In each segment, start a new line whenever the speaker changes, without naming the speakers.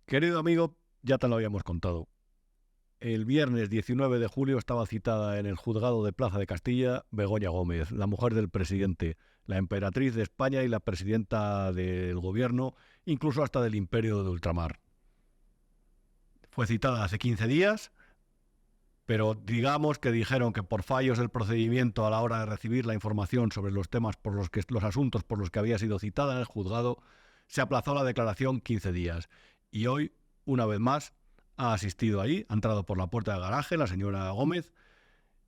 Querido amigo, ya te lo habíamos contado. El viernes 19 de julio estaba citada en el juzgado de Plaza de Castilla Begoña Gómez, la mujer del presidente, la emperatriz de España y la presidenta del gobierno, incluso hasta del imperio de ultramar. Fue citada hace 15 días, pero digamos que dijeron que por fallos del procedimiento a la hora de recibir la información sobre los temas por los asuntos por los que había sido citada en el juzgado, se aplazó la declaración 15 días. Y hoy, una vez más, ha asistido ahí, ha entrado por la puerta del garaje la señora Gómez,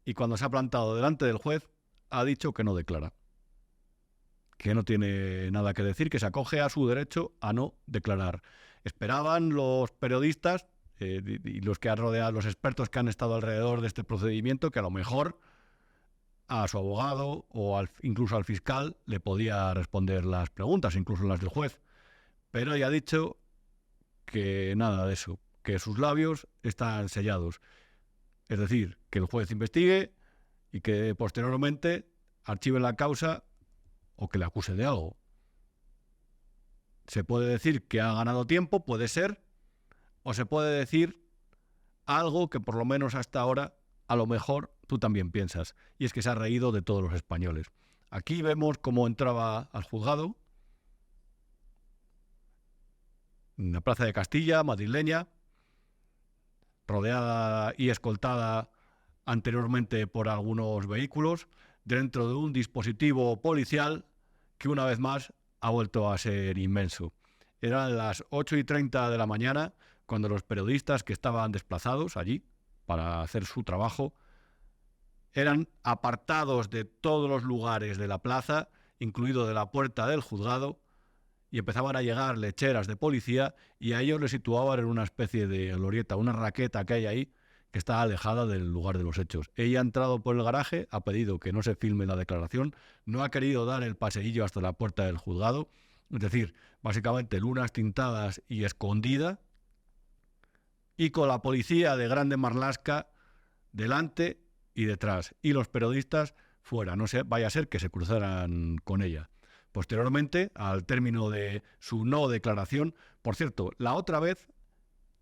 y cuando se ha plantado delante del juez ha dicho que no declara, que no tiene nada que decir, que se acoge a su derecho a no declarar. Esperaban los periodistas y los que han rodeado, los expertos que han estado alrededor de este procedimiento, que a lo mejor a su abogado o incluso al fiscal le podía responder las preguntas, incluso las del juez. Pero ella ha dicho que nada de eso, que sus labios están sellados. Es decir, que el juez investigue y que posteriormente archive la causa o que le acuse de algo. Se puede decir que ha ganado tiempo, puede ser, o se puede decir algo que por lo menos hasta ahora a lo mejor tú también piensas, y es que se ha reído de todos los españoles. Aquí vemos cómo entraba al juzgado, en la Plaza de Castilla, madrileña, rodeada y escoltada anteriormente por algunos vehículos, dentro de un dispositivo policial que una vez más ha vuelto a ser inmenso. Eran las 8:30 de la mañana cuando los periodistas que estaban desplazados allí para hacer su trabajo eran apartados de todos los lugares de la plaza, incluido de la puerta del juzgado, y empezaban a llegar lecheras de policía y a ellos les situaban en una especie de glorieta, una raqueta que hay ahí que está alejada del lugar de los hechos. Ella ha entrado por el garaje, ha pedido que no se filme la declaración, no ha querido dar el paseillo hasta la puerta del juzgado, es decir, básicamente lunas tintadas y escondida, y con la policía de Grande Marlaska delante y detrás, y los periodistas fuera, no sé, vaya a ser que se cruzaran con ella. Posteriormente, al término de su no declaración, por cierto, la otra vez,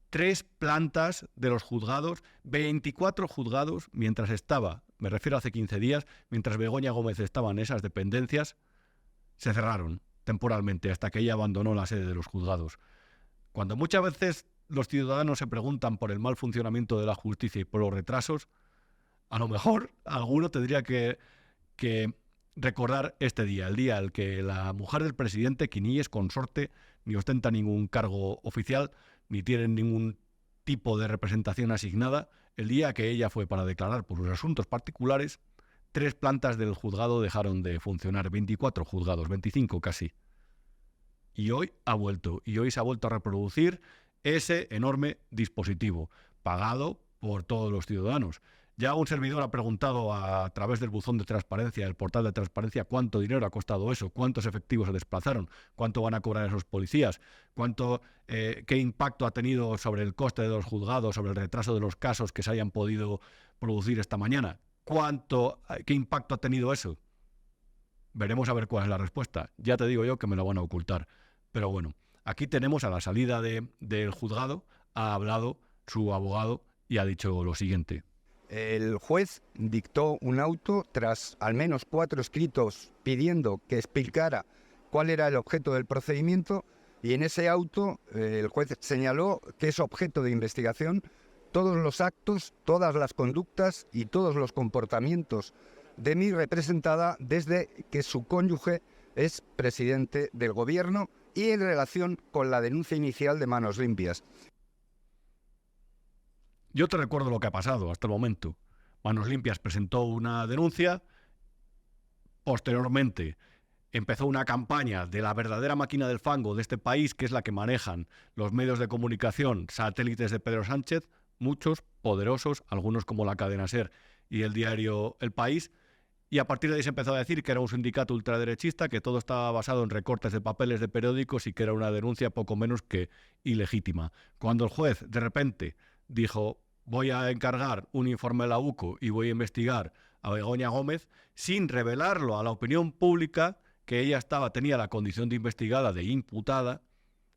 3 plantas de los juzgados, 24 juzgados, mientras estaba, me refiero a hace 15 días, mientras Begoña Gómez estaba en esas dependencias, se cerraron temporalmente hasta que ella abandonó la sede de los juzgados. Cuando muchas veces los ciudadanos se preguntan por el mal funcionamiento de la justicia y por los retrasos, a lo mejor alguno tendría que recordar este día, el día en el que la mujer del presidente, que ni es consorte, ni ostenta ningún cargo oficial, ni tiene ningún tipo de representación asignada, el día que ella fue para declarar por sus asuntos particulares, 3 plantas del juzgado dejaron de funcionar, 24 juzgados, 25 casi. Y hoy ha vuelto, y hoy se ha vuelto a reproducir ese enorme dispositivo, pagado por todos los ciudadanos. Ya un servidor ha preguntado a través del buzón de transparencia, el portal de transparencia, cuánto dinero ha costado eso, cuántos efectivos se desplazaron, cuánto van a cobrar esos policías, qué impacto ha tenido sobre el coste de los juzgados, sobre el retraso de los casos que se hayan podido producir esta mañana. ¿Qué impacto ha tenido eso? Veremos a ver cuál es la respuesta. Ya te digo yo que me lo van a ocultar. Pero bueno, aquí tenemos a la salida del juzgado, ha hablado su abogado y ha dicho lo siguiente.
El juez dictó un auto tras al menos 4 escritos pidiendo que explicara cuál era el objeto del procedimiento, y en ese auto el juez señaló que es objeto de investigación todos los actos, todas las conductas y todos los comportamientos de mi representada desde que su cónyuge es presidente del gobierno y en relación con la denuncia inicial de Manos Limpias.
Yo te recuerdo lo que ha pasado hasta el momento. Manos Limpias presentó una denuncia, posteriormente empezó una campaña de la verdadera máquina del fango de este país, que es la que manejan los medios de comunicación satélites de Pedro Sánchez, muchos, poderosos, algunos como la cadena SER y el diario El País, y a partir de ahí se empezó a decir que era un sindicato ultraderechista, que todo estaba basado en recortes de papeles de periódicos y que era una denuncia poco menos que ilegítima. Cuando el juez de repente dijo: voy a encargar un informe a la UCO y voy a investigar a Begoña Gómez, sin revelarlo a la opinión pública, que ella tenía la condición de investigada, de imputada,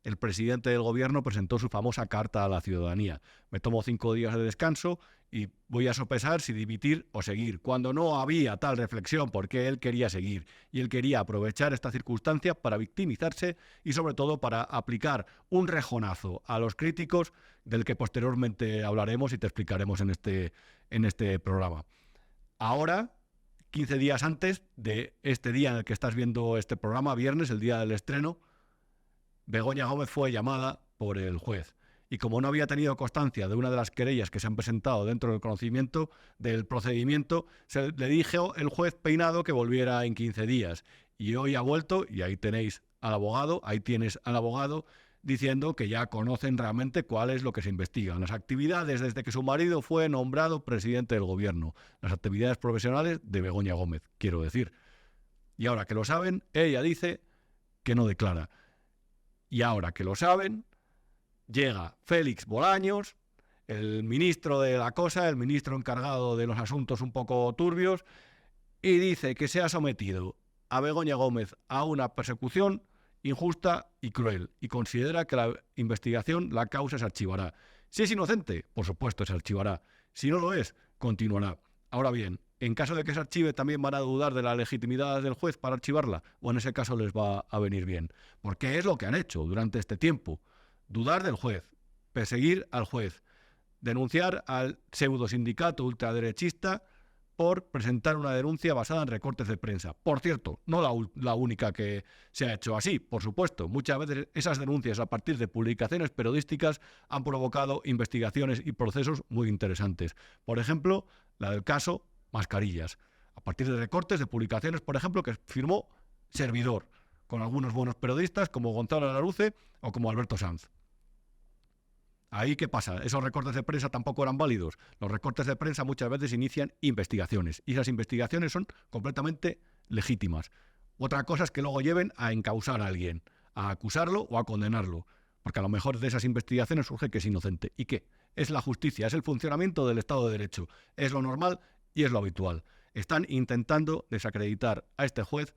el presidente del gobierno presentó su famosa carta a la ciudadanía. Me tomo 5 días de descanso y voy a sopesar si dimitir o seguir, cuando no había tal reflexión porque él quería seguir y él quería aprovechar esta circunstancia para victimizarse y sobre todo para aplicar un rejonazo a los críticos del que posteriormente hablaremos y te explicaremos en este programa. Ahora, 15 días antes de este día en el que estás viendo este programa, viernes, el día del estreno, Begoña Gómez fue llamada por el juez. Y como no había tenido constancia de una de las querellas que se han presentado dentro del conocimiento del procedimiento, le dijo el juez Peinado que volviera en 15 días. Y hoy ha vuelto, y ahí tenéis al abogado, ahí tienes al abogado, diciendo que ya conocen realmente cuál es lo que se investiga. Las actividades desde que su marido fue nombrado presidente del gobierno. Las actividades profesionales de Begoña Gómez, quiero decir. Y ahora que lo saben, ella dice que no declara. Y ahora que lo saben, llega Félix Bolaños, el ministro de la cosa, el ministro encargado de los asuntos un poco turbios, y dice que se ha sometido a Begoña Gómez a una persecución injusta y cruel, y considera que la investigación, la causa se archivará. Si es inocente, por supuesto se archivará. Si no lo es, continuará. Ahora bien, en caso de que se archive, ¿también van a dudar de la legitimidad del juez para archivarla? ¿O en ese caso les va a venir bien? Porque es lo que han hecho durante este tiempo. Dudar del juez, perseguir al juez, denunciar al pseudo sindicato ultraderechista por presentar una denuncia basada en recortes de prensa. Por cierto, no la única que se ha hecho así, por supuesto. Muchas veces esas denuncias a partir de publicaciones periodísticas han provocado investigaciones y procesos muy interesantes. Por ejemplo, la del caso Mascarillas. A partir de recortes de publicaciones, por ejemplo, que firmó Servidor, con algunos buenos periodistas como Gonzalo Laruce o como Alberto Sanz. ¿Ahí qué pasa? ¿Esos recortes de prensa tampoco eran válidos? Los recortes de prensa muchas veces inician investigaciones y esas investigaciones son completamente legítimas. Otra cosa es que luego lleven a encausar a alguien, a acusarlo o a condenarlo, porque a lo mejor de esas investigaciones surge que es inocente. ¿Y qué? Es la justicia, es el funcionamiento del Estado de Derecho, es lo normal y es lo habitual. Están intentando desacreditar a este juez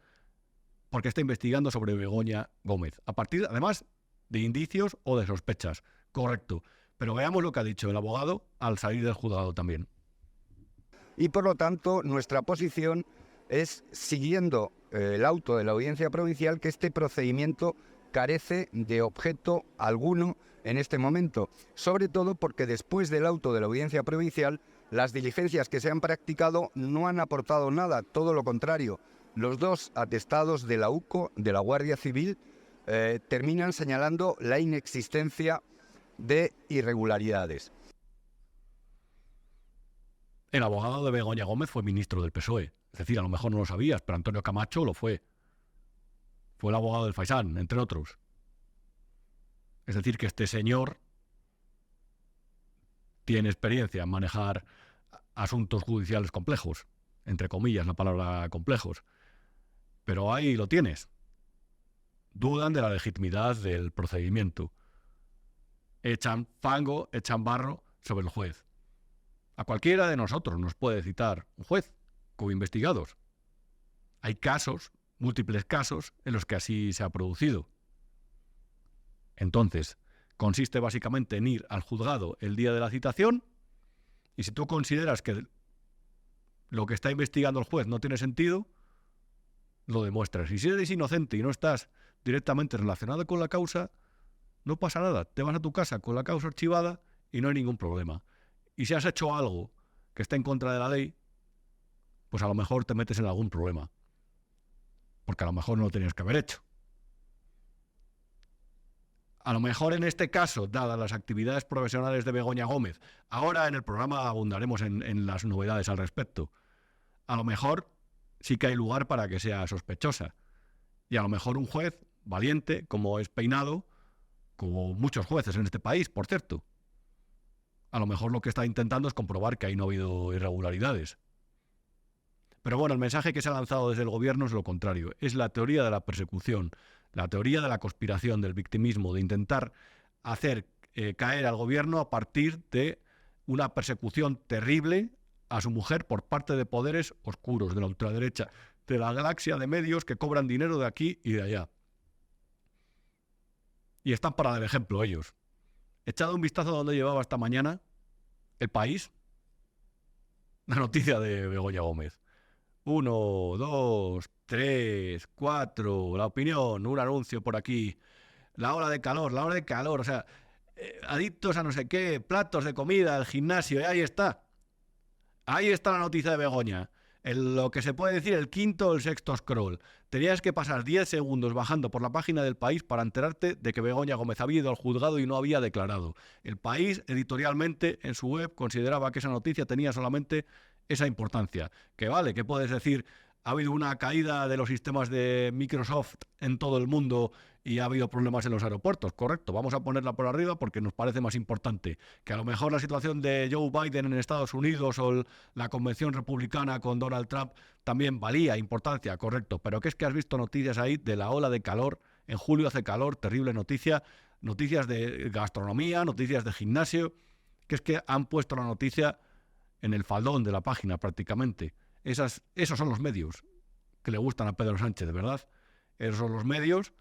porque está investigando sobre Begoña Gómez, a partir, además, de indicios o de sospechas. Correcto. Pero veamos lo que ha dicho el abogado al salir del juzgado también.
Y por lo tanto, nuestra posición es, siguiendo el auto de la Audiencia Provincial, que este procedimiento carece de objeto alguno en este momento. Sobre todo porque después del auto de la Audiencia Provincial, las diligencias que se han practicado no han aportado nada, todo lo contrario. Los dos atestados de la UCO, de la Guardia Civil, terminan señalando la inexistencia de irregularidades.
El abogado de Begoña Gómez fue ministro del PSOE. Es decir, a lo mejor no lo sabías, pero Antonio Camacho lo fue. Fue el abogado del Faisán, entre otros. Es decir, que este señor tiene experiencia en manejar asuntos judiciales complejos, entre comillas la palabra complejos. Pero ahí lo tienes. Dudan de la legitimidad del procedimiento. Echan fango, echan barro sobre el juez. A cualquiera de nosotros nos puede citar un juez como investigados. Hay casos, múltiples casos, en los que así se ha producido. Entonces, consiste básicamente en ir al juzgado el día de la citación y si tú consideras que lo que está investigando el juez no tiene sentido, lo demuestras. Y si eres inocente y no estás directamente relacionado con la causa, no pasa nada. Te vas a tu casa con la causa archivada y no hay ningún problema. Y si has hecho algo que está en contra de la ley, pues a lo mejor te metes en algún problema. Porque a lo mejor no lo tenías que haber hecho. A lo mejor en este caso, dadas las actividades profesionales de Begoña Gómez, ahora en el programa abundaremos en las novedades al respecto, a lo mejor sí que hay lugar para que sea sospechosa. Y a lo mejor un juez valiente, como es Peinado, como muchos jueces en este país, por cierto, a lo mejor lo que está intentando es comprobar que ahí no ha habido irregularidades. Pero bueno, el mensaje que se ha lanzado desde el gobierno es lo contrario. Es la teoría de la persecución, la teoría de la conspiración, del victimismo, de intentar hacer caer al gobierno a partir de una persecución terrible a su mujer por parte de poderes oscuros de la ultraderecha, de la galaxia de medios que cobran dinero de aquí y de allá. Y están para dar ejemplo ellos. Echado un vistazo a donde llevaba esta mañana El País, la noticia de Begoña Gómez. 1, 2, 3, 4, La Opinión, un anuncio por aquí. La hora de calor, o sea, adictos a no sé qué, platos de comida, el gimnasio, y ahí está. Ahí está la noticia de Begoña. Lo que se puede decir el quinto o el sexto scroll. Tenías que pasar 10 segundos bajando por la página del País para enterarte de que Begoña Gómez había ido al juzgado y no había declarado. El País, editorialmente, en su web, consideraba que esa noticia tenía solamente esa importancia. Que vale, que puedes decir, ha habido una caída de los sistemas de Microsoft en todo el mundo y ha habido problemas en los aeropuertos. Correcto, vamos a ponerla por arriba porque nos parece más importante. Que a lo mejor la situación de Joe Biden en Estados Unidos o la convención republicana con Donald Trump también valía importancia, correcto. Pero que es que has visto noticias ahí de la ola de calor. En julio hace calor, terrible noticia. Noticias de gastronomía, noticias de gimnasio. Que es que han puesto la noticia en el faldón de la página prácticamente. Esos son los medios que le gustan a Pedro Sánchez, ¿verdad? Esos son los medios,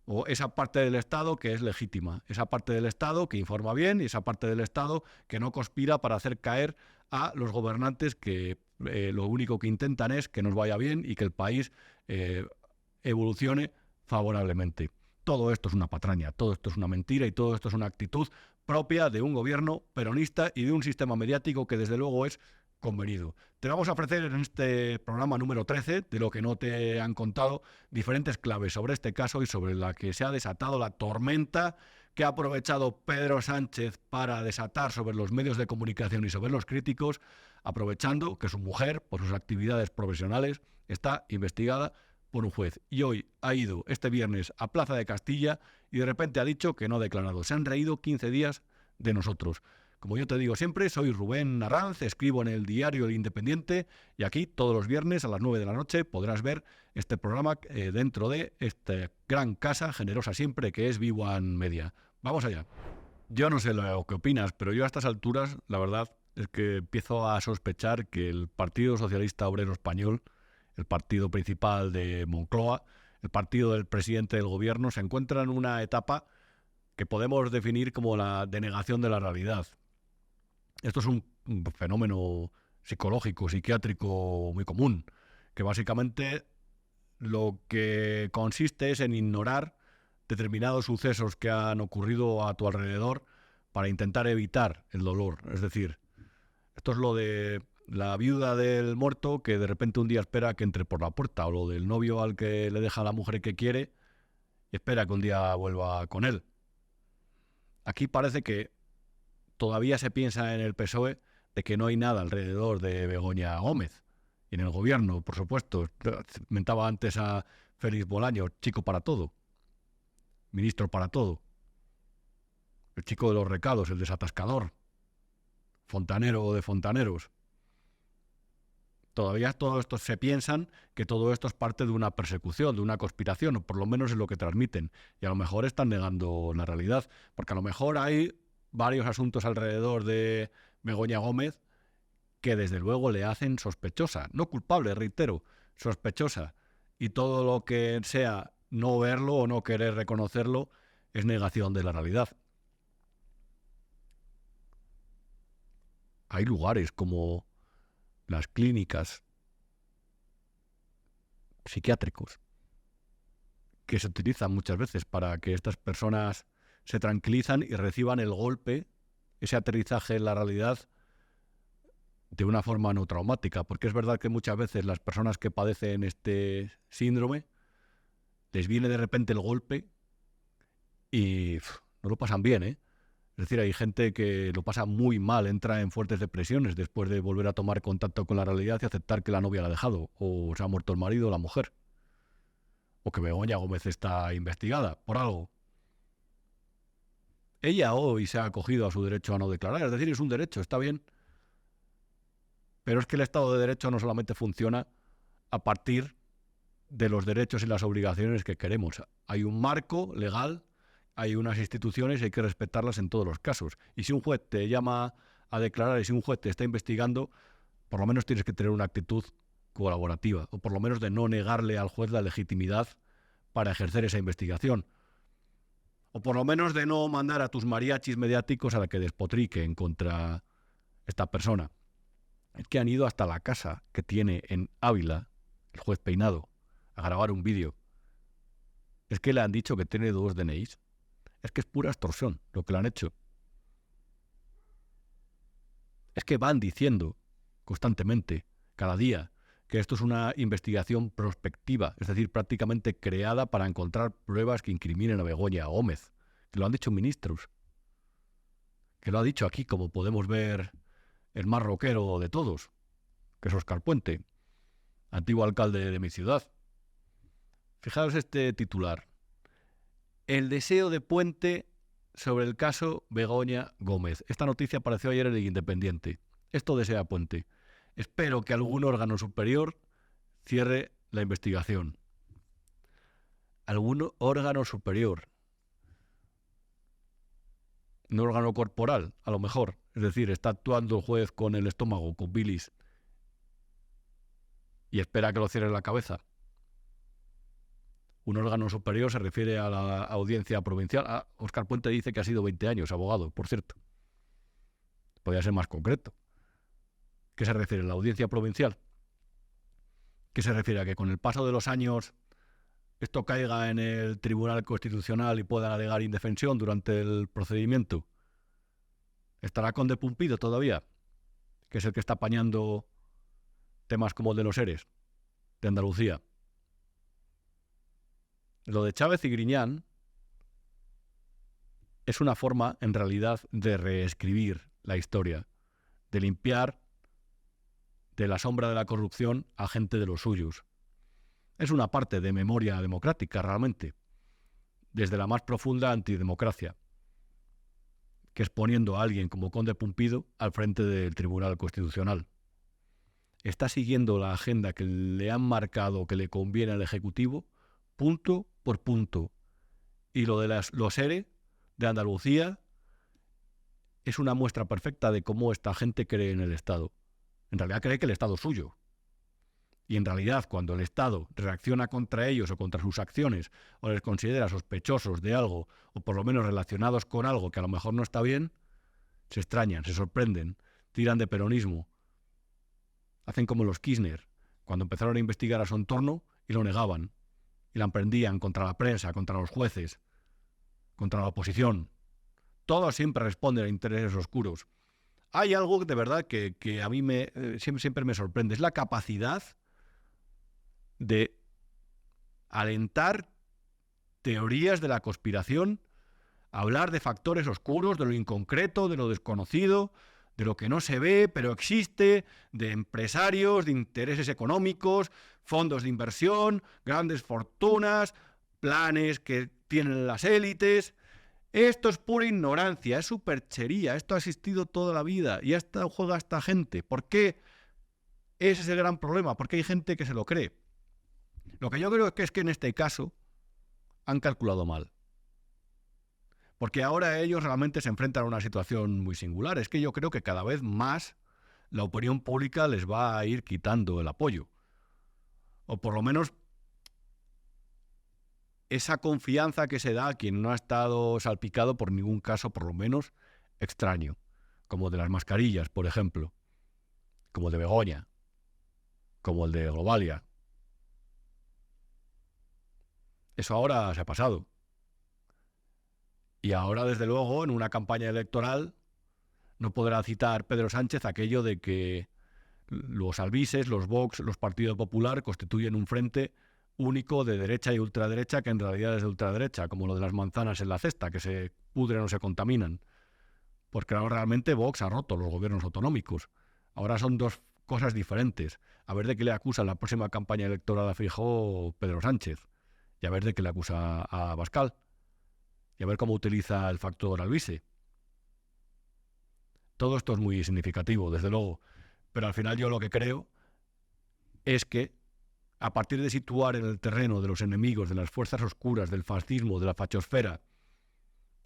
o esa parte del Estado que es legítima, esa parte del Estado que informa bien y esa parte del Estado que no conspira para hacer caer a los gobernantes que lo único que intentan es que nos vaya bien y que el país evolucione favorablemente. Todo esto es una patraña, todo esto es una mentira y todo esto es una actitud propia de un gobierno peronista y de un sistema mediático que desde luego es convenido. Te vamos a ofrecer en este programa número 13, de lo que no te han contado, diferentes claves sobre este caso y sobre la que se ha desatado la tormenta que ha aprovechado Pedro Sánchez para desatar sobre los medios de comunicación y sobre los críticos, aprovechando que su mujer, por sus actividades profesionales, está investigada por un juez. Y hoy ha ido este viernes a Plaza de Castilla y de repente ha dicho que no ha declarado. Se han reído 15 días de nosotros. Como yo te digo siempre, soy Rubén Arranz, escribo en el diario El Independiente y aquí todos los viernes a las 9 de la noche podrás ver este programa dentro de esta gran casa, generosa siempre, que es V1 Media. Vamos allá. Yo no sé lo que opinas, pero yo a estas alturas, la verdad, es que empiezo a sospechar que el Partido Socialista Obrero Español, el partido principal de Moncloa, el partido del presidente del gobierno, se encuentra en una etapa que podemos definir como la denegación de la realidad. Esto es un fenómeno psicológico, psiquiátrico muy común, que básicamente lo que consiste es en ignorar determinados sucesos que han ocurrido a tu alrededor para intentar evitar el dolor. Es decir, esto es lo de la viuda del muerto que de repente un día espera que entre por la puerta, o lo del novio al que le deja a la mujer que quiere y espera que un día vuelva con él. Aquí parece que todavía se piensa en el PSOE de que no hay nada alrededor de Begoña Gómez. Y en el gobierno, por supuesto, mentaba antes a Félix Bolaño, chico para todo, ministro para todo, el chico de los recados, el desatascador, fontanero de fontaneros. Todavía todo esto se piensan que todo esto es parte de una persecución, de una conspiración, o por lo menos es lo que transmiten. Y a lo mejor están negando la realidad, porque a lo mejor hay varios asuntos alrededor de Begoña Gómez que desde luego le hacen sospechosa, no culpable, reitero, sospechosa. Y todo lo que sea no verlo o no querer reconocerlo es negación de la realidad. Hay lugares como las clínicas psiquiátricos que se utilizan muchas veces para que estas personas se tranquilizan y reciban el golpe, ese aterrizaje en la realidad de una forma no traumática, porque es verdad que muchas veces las personas que padecen este síndrome les viene de repente el golpe y no lo pasan bien, ¿eh? Es decir, hay gente que lo pasa muy mal, entra en fuertes depresiones después de volver a tomar contacto con la realidad y aceptar que la novia la ha dejado, o se ha muerto el marido o la mujer, o que Begoña Gómez está investigada por algo. Ella hoy se ha acogido a su derecho a no declarar, es decir, es un derecho, está bien. Pero es que el Estado de Derecho no solamente funciona a partir de los derechos y las obligaciones que queremos. Hay un marco legal, hay unas instituciones y hay que respetarlas en todos los casos. Y si un juez te llama a declarar y si un juez te está investigando, por lo menos tienes que tener una actitud colaborativa, o por lo menos de no negarle al juez la legitimidad para ejercer esa investigación. O por lo menos de no mandar a tus mariachis mediáticos a la que despotriquen contra esta persona. Es que han ido hasta la casa que tiene en Ávila el juez Peinado a grabar un vídeo. Es que le han dicho que tiene 2 DNIs. Es que es pura extorsión lo que le han hecho. Es que van diciendo constantemente, cada día, que esto es una investigación prospectiva, es decir, prácticamente creada para encontrar pruebas que incriminen a Begoña Gómez, que lo han dicho ministros, que lo ha dicho aquí, como podemos ver, el más rockero de todos, que es Óscar Puente, antiguo alcalde de mi ciudad. Fijaos este titular. El deseo de Puente sobre el caso Begoña Gómez. Esta noticia apareció ayer en El Independiente. Esto desea Puente. Espero que algún órgano superior cierre la investigación. Algún órgano superior. Un órgano corporal, a lo mejor. Es decir, está actuando el juez con el estómago, con bilis, y espera que lo cierre la cabeza. Un órgano superior se refiere a la audiencia provincial. Óscar Puente dice que ha sido 20 años abogado, por cierto. Podría ser más concreto. ¿Qué se refiere a la audiencia provincial? ¿Qué se refiere a que con el paso de los años esto caiga en el Tribunal Constitucional y puedan alegar indefensión durante el procedimiento? ¿Estará Conde Pumpido todavía? Que es el que está apañando temas como el de los ERES de Andalucía. Lo de Chávez y Griñán es una forma, en realidad, de reescribir la historia, de limpiar de la sombra de la corrupción a gente de los suyos. Es una parte de memoria democrática, realmente, desde la más profunda antidemocracia, que es poniendo a alguien como Conde Pumpido al frente del Tribunal Constitucional. Está siguiendo la agenda que le han marcado que le conviene al Ejecutivo, punto por punto. Y lo de los ERE de Andalucía es una muestra perfecta de cómo esta gente cree en el Estado. En realidad cree que el Estado es suyo. Y en realidad, cuando el Estado reacciona contra ellos o contra sus acciones, o les considera sospechosos de algo, o por lo menos relacionados con algo que a lo mejor no está bien, se extrañan, se sorprenden, tiran de peronismo. Hacen como los Kirchner, cuando empezaron a investigar a su entorno y lo negaban. Y la emprendían contra la prensa, contra los jueces, contra la oposición. Todos siempre responden a intereses oscuros. Hay algo de verdad que a mí siempre me sorprende. Es la capacidad de alentar teorías de la conspiración, hablar de factores oscuros, de lo inconcreto, de lo desconocido, de lo que no se ve, pero existe, de empresarios, de intereses económicos, fondos de inversión, grandes fortunas, planes que tienen las élites. Esto es pura ignorancia, es superchería, esto ha existido toda la vida y hasta juega esta gente. ¿Por qué? Ese es el gran problema, porque hay gente que se lo cree. Lo que yo creo es que en este caso han calculado mal. Porque ahora ellos realmente se enfrentan a una situación muy singular. Es que yo creo que cada vez más la opinión pública les va a ir quitando el apoyo. O por lo menos esa confianza que se da a quien no ha estado salpicado por ningún caso, por lo menos, extraño. Como el de las mascarillas, por ejemplo. Como el de Begoña. Como el de Globalia. Eso ahora se ha pasado. Y ahora, desde luego, en una campaña electoral no podrá citar Pedro Sánchez aquello de que los albises, los Vox, los Partido Popular constituyen un frente único de derecha y ultraderecha que en realidad es de ultraderecha, como lo de las manzanas en la cesta, que se pudren o se contaminan. Porque ahora realmente Vox ha roto los gobiernos autonómicos. Ahora son dos cosas diferentes. A ver de qué le acusa en la próxima campaña electoral a Feijóo Pedro Sánchez. Y a ver de qué le acusa a Abascal. Y a ver cómo utiliza el factor albise. Todo esto es muy significativo, desde luego. Pero al final yo lo que creo es que a partir de situar en el terreno de los enemigos, de las fuerzas oscuras, del fascismo, de la fachosfera,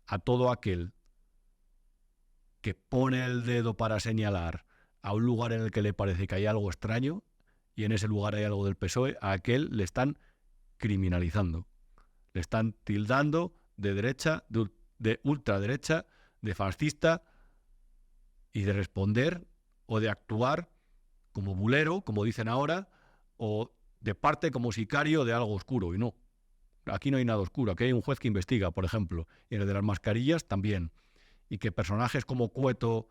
a todo aquel que pone el dedo para señalar a un lugar en el que le parece que hay algo extraño, y en ese lugar hay algo del PSOE, a aquel le están criminalizando. Le están tildando de derecha, de ultraderecha, de fascista, y de responder o de actuar como bulero, como dicen ahora, o de parte como sicario de algo oscuro. Y no, aquí no hay nada oscuro, aquí hay un juez que investiga, por ejemplo, y en el de las mascarillas también. Y que personajes como Cueto,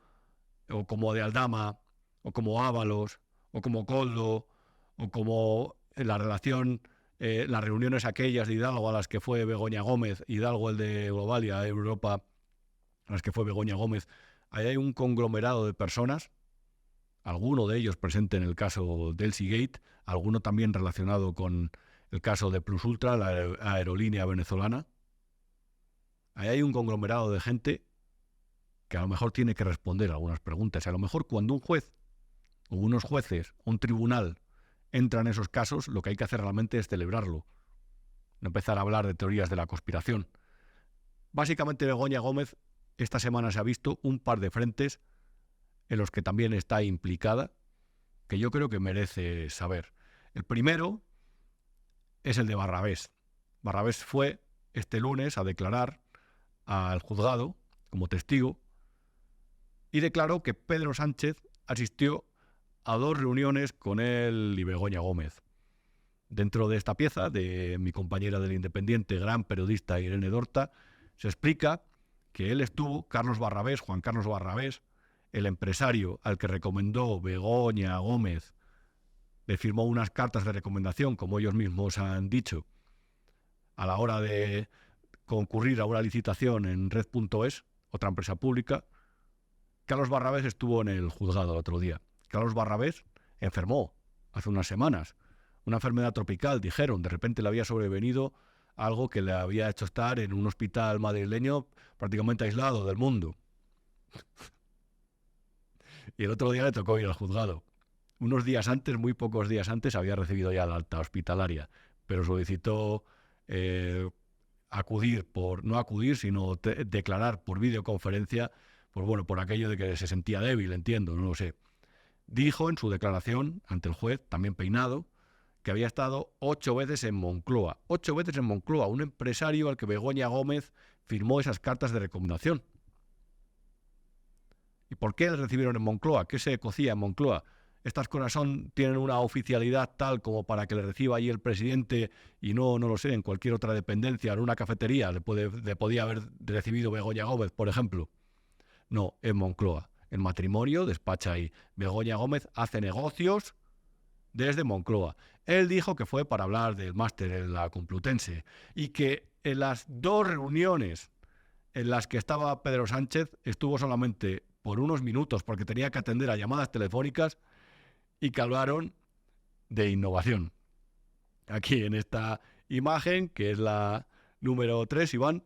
o como de Aldama, o como Ábalos, o como Coldo, o como la relación, las reuniones aquellas de Hidalgo a las que fue Begoña Gómez, Hidalgo el de Globalia, Europa, a las que fue Begoña Gómez, ahí hay un conglomerado de personas, alguno de ellos presente en el caso del Seagate, alguno también relacionado con el caso de Plus Ultra, la aerolínea venezolana. Ahí hay un conglomerado de gente que a lo mejor tiene que responder algunas preguntas. A lo mejor cuando un juez o unos jueces, un tribunal, entran en esos casos, lo que hay que hacer realmente es celebrarlo, no empezar a hablar de teorías de la conspiración. Básicamente Begoña Gómez esta semana se ha visto un par de frentes en los que también está implicada, que yo creo que merece saber. El primero es el de Barrabés. Barrabés fue este lunes a declarar al juzgado como testigo y declaró que Pedro Sánchez asistió a 2 reuniones con él y Begoña Gómez. Dentro de esta pieza de mi compañera del Independiente, gran periodista Irene Dorta, se explica que él estuvo, Juan Carlos Barrabés, el empresario al que recomendó Begoña Gómez, le firmó unas cartas de recomendación, como ellos mismos han dicho, a la hora de concurrir a una licitación en Red.es, otra empresa pública. Carlos Barrabés estuvo en el juzgado el otro día. Carlos Barrabés enfermó hace unas semanas. Una enfermedad tropical, dijeron. De repente le había sobrevenido algo que le había hecho estar en un hospital madrileño prácticamente aislado del mundo. Y el otro día le tocó ir al juzgado. Unos días antes, muy pocos días antes, había recibido ya la alta hospitalaria, pero solicitó no acudir, sino declarar por videoconferencia, pues bueno, por aquello de que se sentía débil, entiendo, no lo sé. Dijo en su declaración ante el juez, también peinado, que había estado 8 veces en Moncloa. 8 veces en Moncloa, un empresario al que Begoña Gómez firmó esas cartas de recomendación. ¿Y por qué le recibieron en Moncloa? ¿Qué se cocía en Moncloa? Estas cosas tienen una oficialidad tal como para que le reciba allí el presidente y no lo sé, en cualquier otra dependencia, en una cafetería, le podía haber recibido Begoña Gómez, por ejemplo. No, en Moncloa. El matrimonio despacha ahí. Begoña Gómez hace negocios desde Moncloa. Él dijo que fue para hablar del máster en la Complutense y que en las 2 reuniones en las que estaba Pedro Sánchez estuvo solamente por unos minutos porque tenía que atender a llamadas telefónicas y que hablaron de innovación. Aquí en esta imagen, que es la número 3, Iván,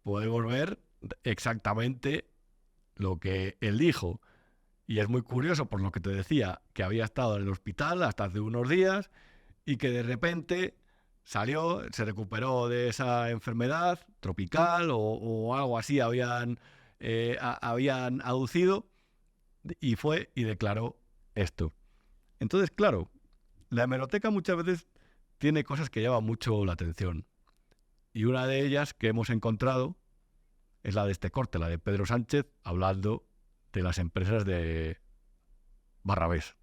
podemos ver exactamente lo que él dijo. Y es muy curioso por lo que te decía, que había estado en el hospital hasta hace unos días y que de repente salió, se recuperó de esa enfermedad tropical o algo así habían aducido y fue y declaró esto. Entonces, claro, la hemeroteca muchas veces tiene cosas que llaman mucho la atención. Y una de ellas que hemos encontrado es la de este corte, la de Pedro Sánchez, hablando de las empresas de Barrabés.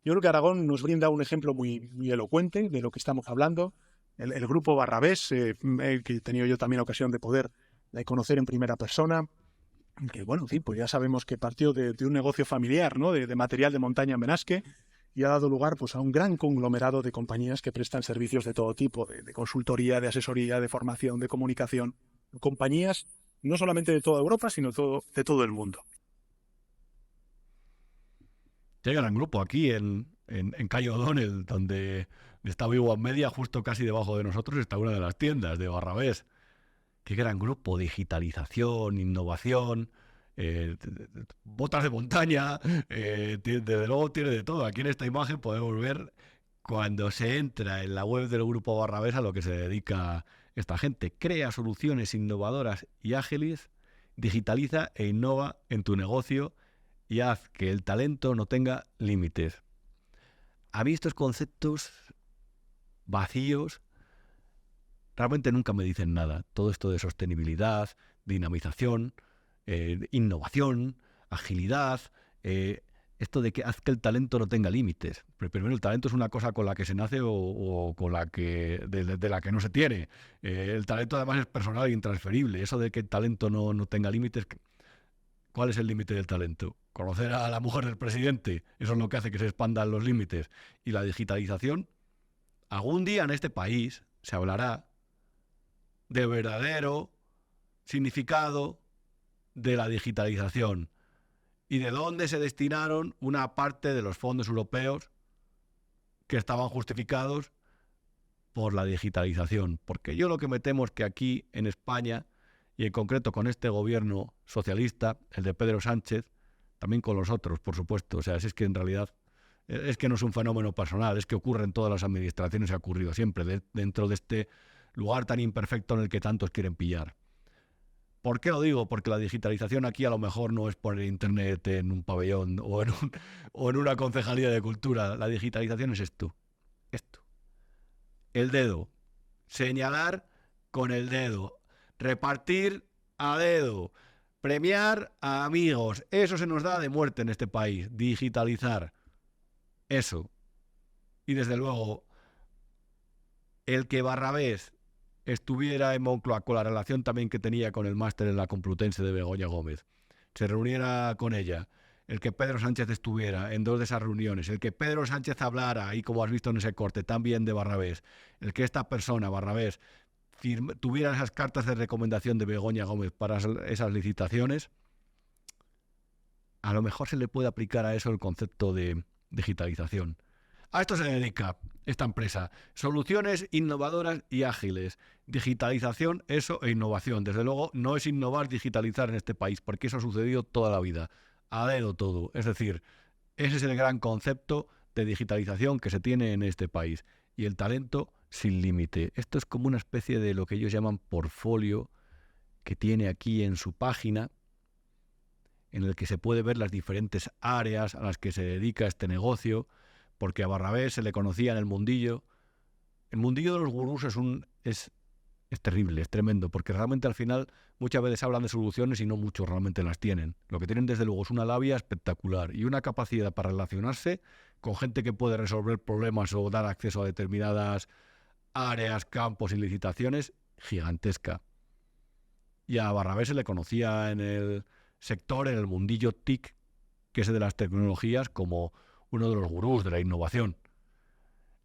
Yo creo que Aragón nos brinda un ejemplo muy, muy elocuente de lo que estamos hablando. El grupo Barrabés, que he tenido yo también la ocasión de poder conocer en primera persona, que bueno, en fin, pues ya sabemos que partió de un negocio familiar, ¿no? De material de montaña en Benasque, y ha dado lugar pues a un gran conglomerado de compañías que prestan servicios de todo tipo, de consultoría, de asesoría, de formación, de comunicación. Compañías no solamente de toda Europa, sino de todo el mundo.
Qué gran grupo aquí en Cayo O'Donnell, donde está Vivo Media, justo casi debajo de nosotros está una de las tiendas de Barrabés. Qué gran grupo, digitalización, innovación, botas de montaña, desde luego tiene de todo. Aquí en esta imagen podemos ver cuando se entra en la web del grupo Barrabés a lo que se dedica esta gente. Crea soluciones innovadoras y ágiles, digitaliza e innova en tu negocio y haz que el talento no tenga límites. A mí estos conceptos vacíos realmente nunca me dicen nada. Todo esto de sostenibilidad, dinamización, innovación, agilidad, esto de que haz que el talento no tenga límites. Pero primero, el talento es una cosa con la que se nace o con la que de la que no se tiene. El talento además es personal e intransferible. Eso de que el talento no tenga límites, ¿cuál es el límite del talento? Conocer a la mujer del presidente, eso es lo que hace que se expandan los límites. Y la digitalización, algún día en este país se hablará del verdadero significado de la digitalización y de dónde se destinaron una parte de los fondos europeos que estaban justificados por la digitalización. Porque yo lo que me temo es que aquí en España, y en concreto con este gobierno socialista, el de Pedro Sánchez, también con los otros, por supuesto, o sea, es que en realidad es que no es un fenómeno personal, es que ocurre en todas las administraciones y ha ocurrido siempre dentro de este lugar tan imperfecto en el que tantos quieren pillar. ¿Por qué lo digo? Porque la digitalización aquí a lo mejor no es poner internet en un pabellón o en una concejalía de cultura. La digitalización es esto. El dedo. Señalar con el dedo. Repartir a dedo. Premiar a amigos. Eso se nos da de muerte en este país. Digitalizar. Eso. Y desde luego, el que Barrabés estuviera en Moncloa con la relación también que tenía con el máster en la Complutense de Begoña Gómez, se reuniera con ella, el que Pedro Sánchez estuviera en 2 de esas reuniones, el que Pedro Sánchez hablara, y como has visto en ese corte, también de Barrabés, el que esta persona, Barrabés, tuviera esas cartas de recomendación de Begoña Gómez para esas licitaciones, a lo mejor se le puede aplicar a eso el concepto de digitalización. A esto se dedica esta empresa. Soluciones innovadoras y ágiles. Digitalización, eso e innovación. Desde luego no es innovar, digitalizar en este país, porque eso ha sucedido toda la vida. A dedo todo. Es decir, ese es el gran concepto de digitalización que se tiene en este país. Y el talento sin límite. Esto es como una especie de lo que ellos llaman portfolio que tiene aquí en su página, en el que se puede ver las diferentes áreas a las que se dedica este negocio, porque a Barrabés se le conocía en el mundillo. El mundillo de los gurús es terrible, es tremendo, porque realmente al final muchas veces hablan de soluciones y no muchos realmente las tienen. Lo que tienen desde luego es una labia espectacular y una capacidad para relacionarse con gente que puede resolver problemas o dar acceso a determinadas áreas, campos y licitaciones gigantesca. Y a Barrabés se le conocía en el sector, en el mundillo TIC, que es de las tecnologías, como uno de los gurús de la innovación.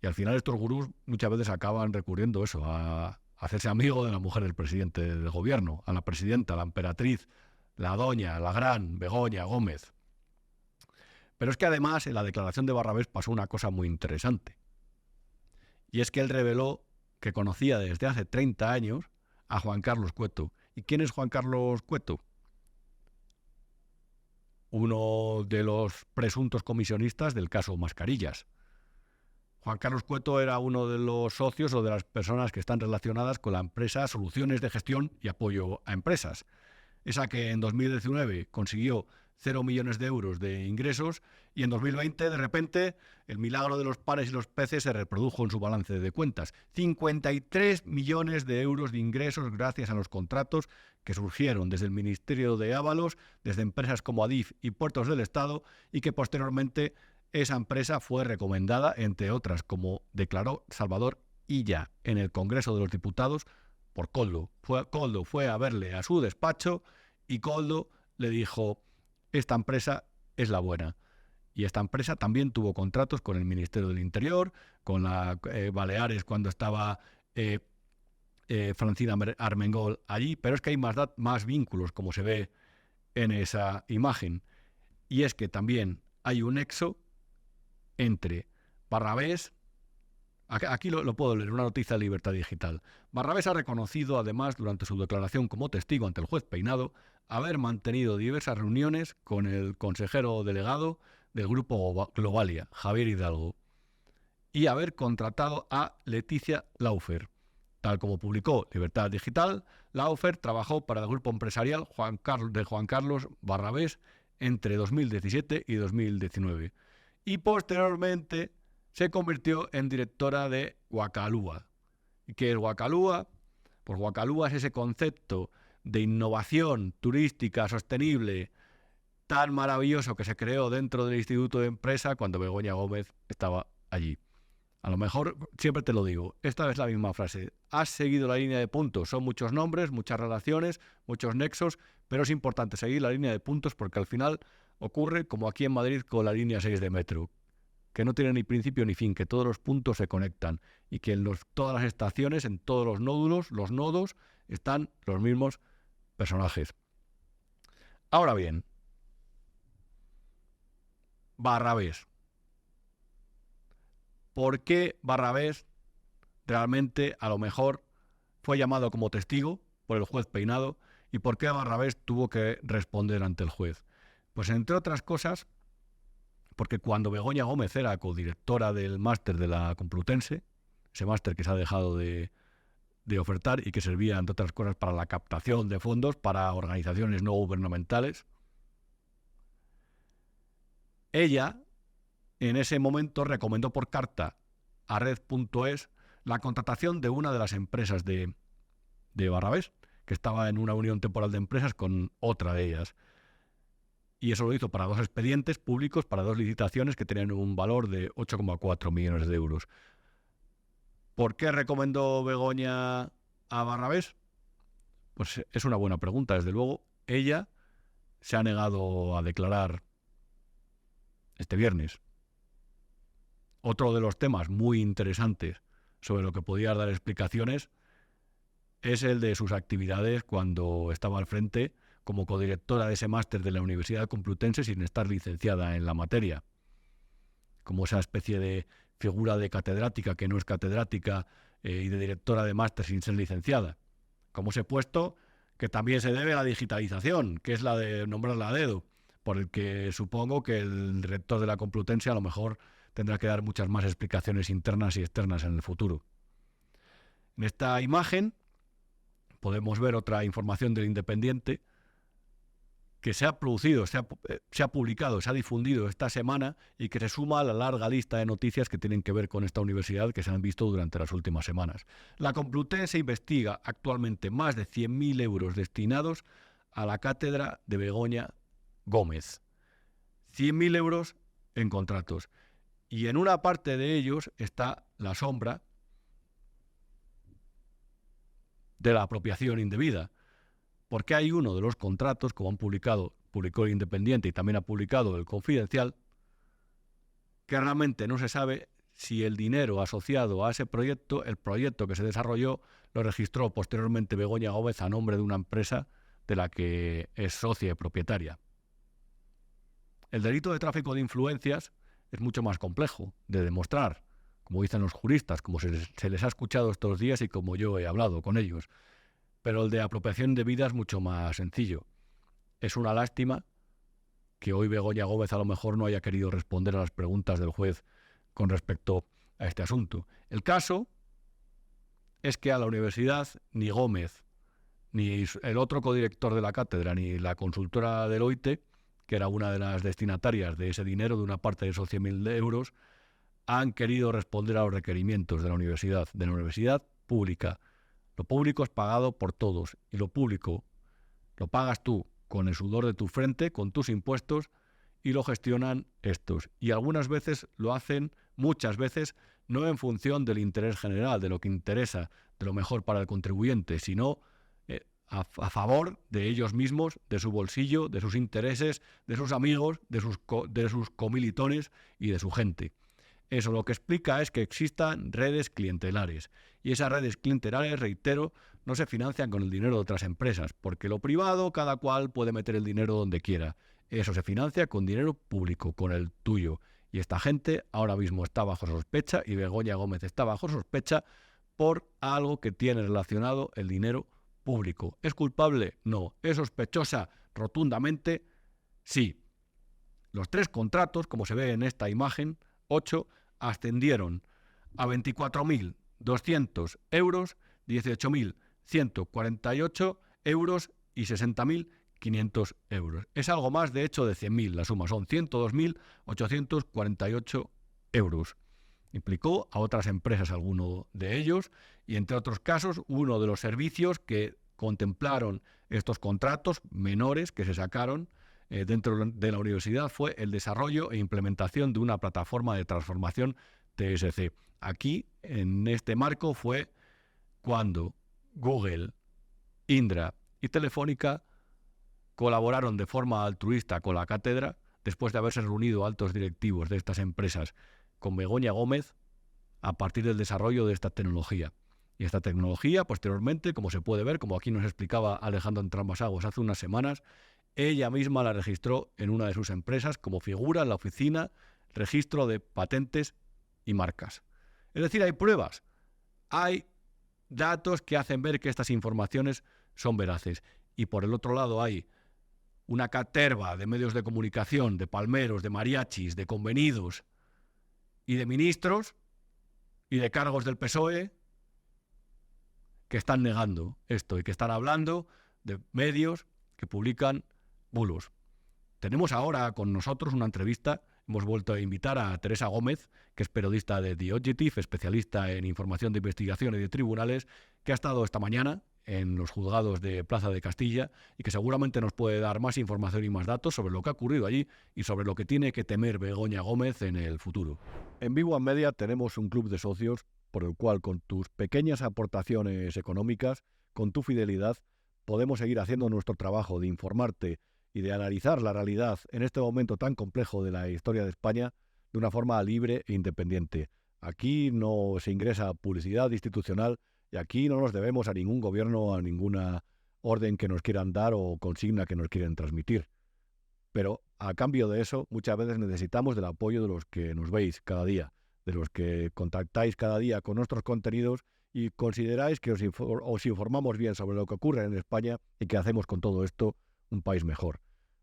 Y al final estos gurús muchas veces acaban recurriendo eso, a hacerse amigo de la mujer del presidente del gobierno, a la presidenta, la emperatriz, la doña, la gran Begoña Gómez. Pero es que además en la declaración de Barrabés pasó una cosa muy interesante. Y es que él reveló que conocía desde hace 30 años a Juan Carlos Cueto. ¿Y quién es Juan Carlos Cueto? Uno de los presuntos comisionistas del caso Mascarillas. Juan Carlos Cueto era uno de los socios o de las personas que están relacionadas con la empresa Soluciones de Gestión y Apoyo a Empresas. Esa que en 2019 consiguió 0 millones de euros de ingresos y en 2020 de repente el milagro de los panes y los peces se reprodujo en su balance de cuentas. 53 millones de euros de ingresos gracias a los contratos que surgieron desde el Ministerio de Ábalos, desde empresas como Adif y Puertos del Estado, y que posteriormente esa empresa fue recomendada, entre otras, como declaró Salvador Illa en el Congreso de los Diputados, por Koldo. Koldo fue a verle a su despacho y Koldo le dijo: esta empresa es la buena. Y esta empresa también tuvo contratos con el Ministerio del Interior, con la Baleares cuando estaba Francina Armengol allí, pero es que hay más vínculos, como se ve en esa imagen. Y es que también hay un nexo entre Barrabés. Aquí lo puedo leer, una noticia de Libertad Digital. Barrabés ha reconocido, además, durante su declaración como testigo ante el juez Peinado, haber mantenido diversas reuniones con el consejero delegado del Grupo Globalia, Javier Hidalgo, y haber contratado a Leticia Laufer. Tal como publicó Libertad Digital, Laufer trabajó para el grupo empresarial Juan Carlos Barrabés entre 2017 y 2019. Y posteriormente se convirtió en directora de Guacalúa. ¿Y qué es Guacalúa? Pues Guacalúa es ese concepto de innovación turística sostenible tan maravilloso que se creó dentro del Instituto de Empresa cuando Begoña Gómez estaba allí. A lo mejor, siempre te lo digo, esta es la misma frase. Has seguido la línea de puntos. Son muchos nombres, muchas relaciones, muchos nexos, pero es importante seguir la línea de puntos porque al final ocurre como aquí en Madrid con la línea 6 de metro, que no tiene ni principio ni fin, que todos los puntos se conectan y que en todas las estaciones, en todos los nódulos, los nodos, están los mismos personajes. Ahora bien, Barrabés. ¿Por qué Barrabés realmente a lo mejor fue llamado como testigo por el juez Peinado y por qué Barrabés tuvo que responder ante el juez? Pues entre otras cosas, porque cuando Begoña Gómez era codirectora del máster de la Complutense, ese máster que se ha dejado de ofertar y que servía, entre otras cosas, para la captación de fondos para organizaciones no gubernamentales, ella en ese momento recomendó por carta a Red.es la contratación de una de las empresas de Barrabés, que estaba en una unión temporal de empresas con otra de ellas. Y eso lo hizo para 2 expedientes públicos, para 2 licitaciones que tenían un valor de 8,4 millones de euros. ¿Por qué recomendó Begoña a Barrabés? Pues es una buena pregunta, desde luego. Ella se ha negado a declarar este viernes. Otro de los temas muy interesantes sobre lo que podía dar explicaciones es el de sus actividades cuando estaba al frente como codirectora de ese máster de la Universidad Complutense sin estar licenciada en la materia. Como esa especie de figura de catedrática que no es catedrática y de directora de máster sin ser licenciada. Como ese puesto que también se debe a la digitalización, que es la de nombrarla a dedo, por el que supongo que el rector de la Complutense a lo mejor tendrá que dar muchas más explicaciones internas y externas en el futuro. En esta imagen podemos ver otra información del Independiente que se ha producido, se ha publicado, se ha difundido esta semana y que se suma a la larga lista de noticias que tienen que ver con esta universidad que se han visto durante las últimas semanas. La Complutense investiga actualmente más de 100.000 euros destinados a la cátedra de Begoña Gómez. 100.000 euros en contratos. Y en una parte de ellos está la sombra de la apropiación indebida. Porque hay uno de los contratos, como publicó el Independiente y también ha publicado el Confidencial, que realmente no se sabe si el dinero asociado a ese proyecto, el proyecto que se desarrolló, lo registró posteriormente Begoña Gómez a nombre de una empresa de la que es socia y propietaria. El delito de tráfico de influencias es mucho más complejo de demostrar, como dicen los juristas, como se les ha escuchado estos días y como yo he hablado con ellos. Pero el de apropiación indebida es mucho más sencillo. Es una lástima que hoy Begoña Gómez a lo mejor no haya querido responder a las preguntas del juez con respecto a este asunto. El caso es que a la universidad ni Gómez, ni el otro codirector de la cátedra, ni la consultora Deloitte, que era una de las destinatarias de ese dinero, de una parte de esos 100.000 euros, han querido responder a los requerimientos de la universidad pública. Lo público es pagado por todos y lo público lo pagas tú con el sudor de tu frente, con tus impuestos, y lo gestionan estos. Y algunas veces lo hacen, muchas veces, no en función del interés general, de lo que interesa, de lo mejor para el contribuyente, sino a favor de ellos mismos, de su bolsillo, de sus intereses, de sus amigos, de sus comilitones y de su gente. Eso lo que explica es que existan redes clientelares. Y esas redes clientelares, reitero, no se financian con el dinero de otras empresas, porque lo privado, cada cual puede meter el dinero donde quiera. Eso se financia con dinero público, con el tuyo. Y esta gente ahora mismo está bajo sospecha, y Begoña Gómez está bajo sospecha por algo que tiene relacionado el dinero público. ¿Es culpable? No. ¿Es sospechosa? Rotundamente, sí. Los 3 contratos, como se ve en esta imagen, 8, ascendieron a 24.200 euros, 18.148 euros y 60.500 euros. Es algo más, de hecho, de 100.000. La suma son 102.848 euros. Implicó a otras empresas, alguno de ellos, y entre otros casos, uno de los servicios que contemplaron estos contratos menores que se sacaron dentro de la universidad fue el desarrollo e implementación de una plataforma de transformación TSC. Aquí, en este marco, fue cuando Google, Indra y Telefónica colaboraron de forma altruista con la cátedra, después de haberse reunido altos directivos de estas empresas con Begoña Gómez, a partir del desarrollo de esta tecnología. Y esta tecnología, posteriormente, como se puede ver, como aquí nos explicaba Alejandro Entrambasaguas hace unas semanas, ella misma la registró en una de sus empresas como figura en la oficina registro de patentes y marcas. Es decir, hay pruebas, hay datos que hacen ver que estas informaciones son veraces. Y por el otro lado hay una caterva de medios de comunicación, de palmeros, de mariachis, de convenidos y de ministros y de cargos del PSOE que están negando esto y que están hablando de medios que publican bulos. Tenemos ahora con nosotros una entrevista, hemos vuelto a invitar a Teresa Gómez, que es periodista de The Objective, especialista en información de investigación y de tribunales, que ha estado esta mañana en los juzgados de Plaza de Castilla y que seguramente nos puede dar más información y más datos sobre lo que ha ocurrido allí y sobre lo que tiene que temer Begoña Gómez en el futuro. En Vivo Media tenemos un club de socios por el cual, con tus pequeñas aportaciones económicas, con tu fidelidad, podemos seguir haciendo nuestro trabajo de informarte y de analizar la realidad en este momento tan complejo de la historia de España de una forma libre e independiente. Aquí no se ingresa publicidad institucional y aquí no nos debemos a ningún gobierno, a ninguna orden que nos quieran dar o consigna que nos quieren transmitir. Pero a cambio de eso, muchas veces necesitamos del apoyo de los que nos veis cada día, de los que contactáis cada día con nuestros contenidos y consideráis que os informamos bien sobre lo que ocurre en España y que hacemos con todo esto un país mejor.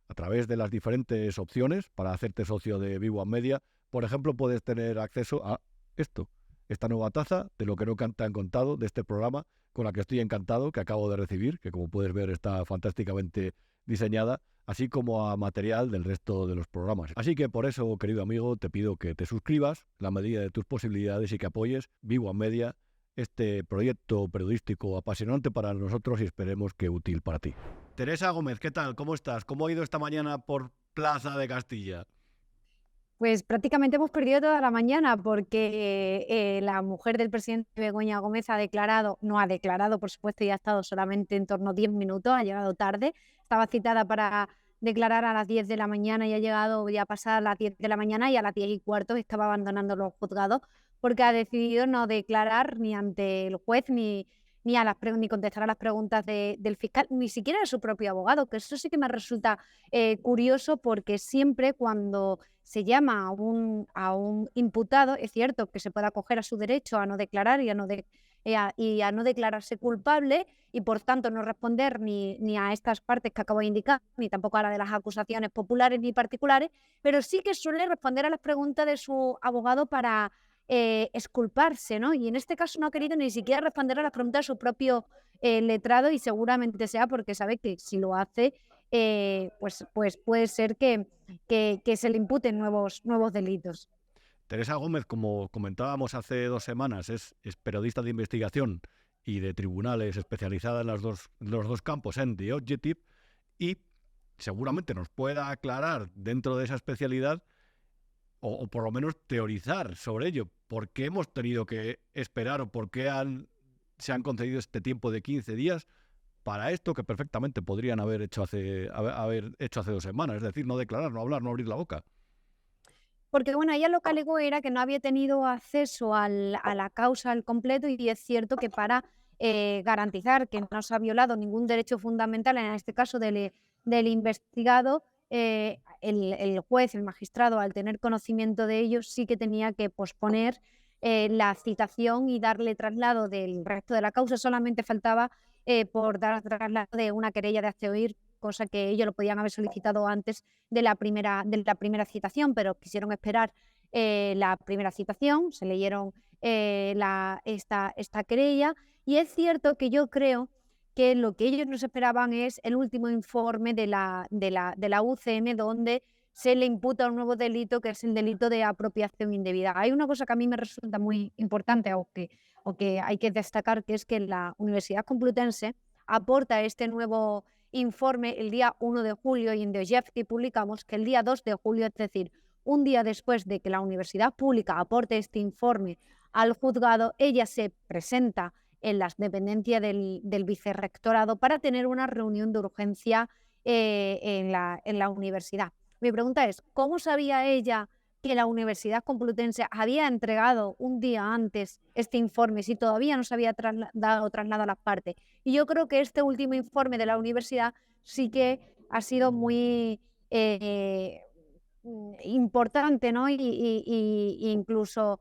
A través de las diferentes opciones para hacerte socio de Vivo Media, por ejemplo, puedes tener acceso a esta nueva taza de lo que no te han contado de este programa, con la que estoy encantado, que acabo de recibir, que como puedes ver está fantásticamente diseñada, así como a material del resto de los programas. Así que por eso, querido amigo, te pido que te suscribas en la medida de tus posibilidades y que apoyes Vivo Media, este proyecto periodístico apasionante para nosotros y esperemos que útil para ti. Teresa Gómez, ¿qué tal? ¿Cómo estás? ¿Cómo ha ido esta mañana por Plaza de Castilla?
Pues prácticamente hemos perdido toda la mañana porque la mujer del presidente Begoña Gómez no ha declarado, por supuesto, y ha estado solamente en torno a 10 minutos, ha llegado tarde, estaba citada para declarar a las 10 de la mañana y ha llegado ya pasadas las 10 de la mañana y a las 10:15 estaba abandonando los juzgados porque ha decidido no declarar ni ante el juez ni contestar a las preguntas del fiscal, ni siquiera de su propio abogado, que eso sí que me resulta curioso porque siempre cuando se llama a un imputado, es cierto que se puede acoger a su derecho a no declarar y a no declararse culpable y por tanto no responder ni a estas partes que acabo de indicar, ni tampoco a la de las acusaciones populares ni particulares, pero sí que suele responder a las preguntas de su abogado para exculparse, ¿no? Y en este caso no ha querido ni siquiera responder a las preguntas de su propio letrado y seguramente sea porque sabe que si lo hace, pues puede ser que se le imputen nuevos delitos.
Teresa Gómez, como comentábamos hace 2 semanas, es periodista de investigación y de tribunales especializada en los dos campos en The Objective y seguramente nos pueda aclarar dentro de esa especialidad o por lo menos teorizar sobre ello. ¿Por qué hemos tenido que esperar o por qué se han concedido este tiempo de 15 días para esto que perfectamente podrían haber hecho hace 2 semanas? Es decir, no declarar, no hablar, no abrir la boca.
Porque bueno, ella lo que alegó era que no había tenido acceso a la causa al completo y es cierto que para garantizar que no se ha violado ningún derecho fundamental, en este caso del investigado, el juez, el magistrado, al tener conocimiento de ello, sí que tenía que posponer la citación y darle traslado del resto de la causa. Solamente faltaba por dar traslado de una querella de hazte oír, cosa que ellos lo podían haber solicitado antes de la primera citación, pero quisieron esperar la primera citación, se leyeron esta querella y es cierto que yo creo que lo que ellos nos esperaban es el último informe de la UCM donde se le imputa un nuevo delito, que es el delito de apropiación indebida. Hay una cosa que a mí me resulta muy importante, o que hay que destacar, que es que la Universidad Complutense aporta este nuevo informe el día 1 de julio, y en The Objective publicamos que el día 2 de julio, es decir, un día después de que la universidad pública aporte este informe al juzgado, ella se presenta en las dependencias del vicerrectorado para tener una reunión de urgencia en la universidad. Mi pregunta es, ¿cómo sabía ella que la Universidad Complutense había entregado un día antes este informe si todavía no se había dado traslado a las partes? Y yo creo que este último informe de la universidad sí que ha sido muy importante, ¿no? Y incluso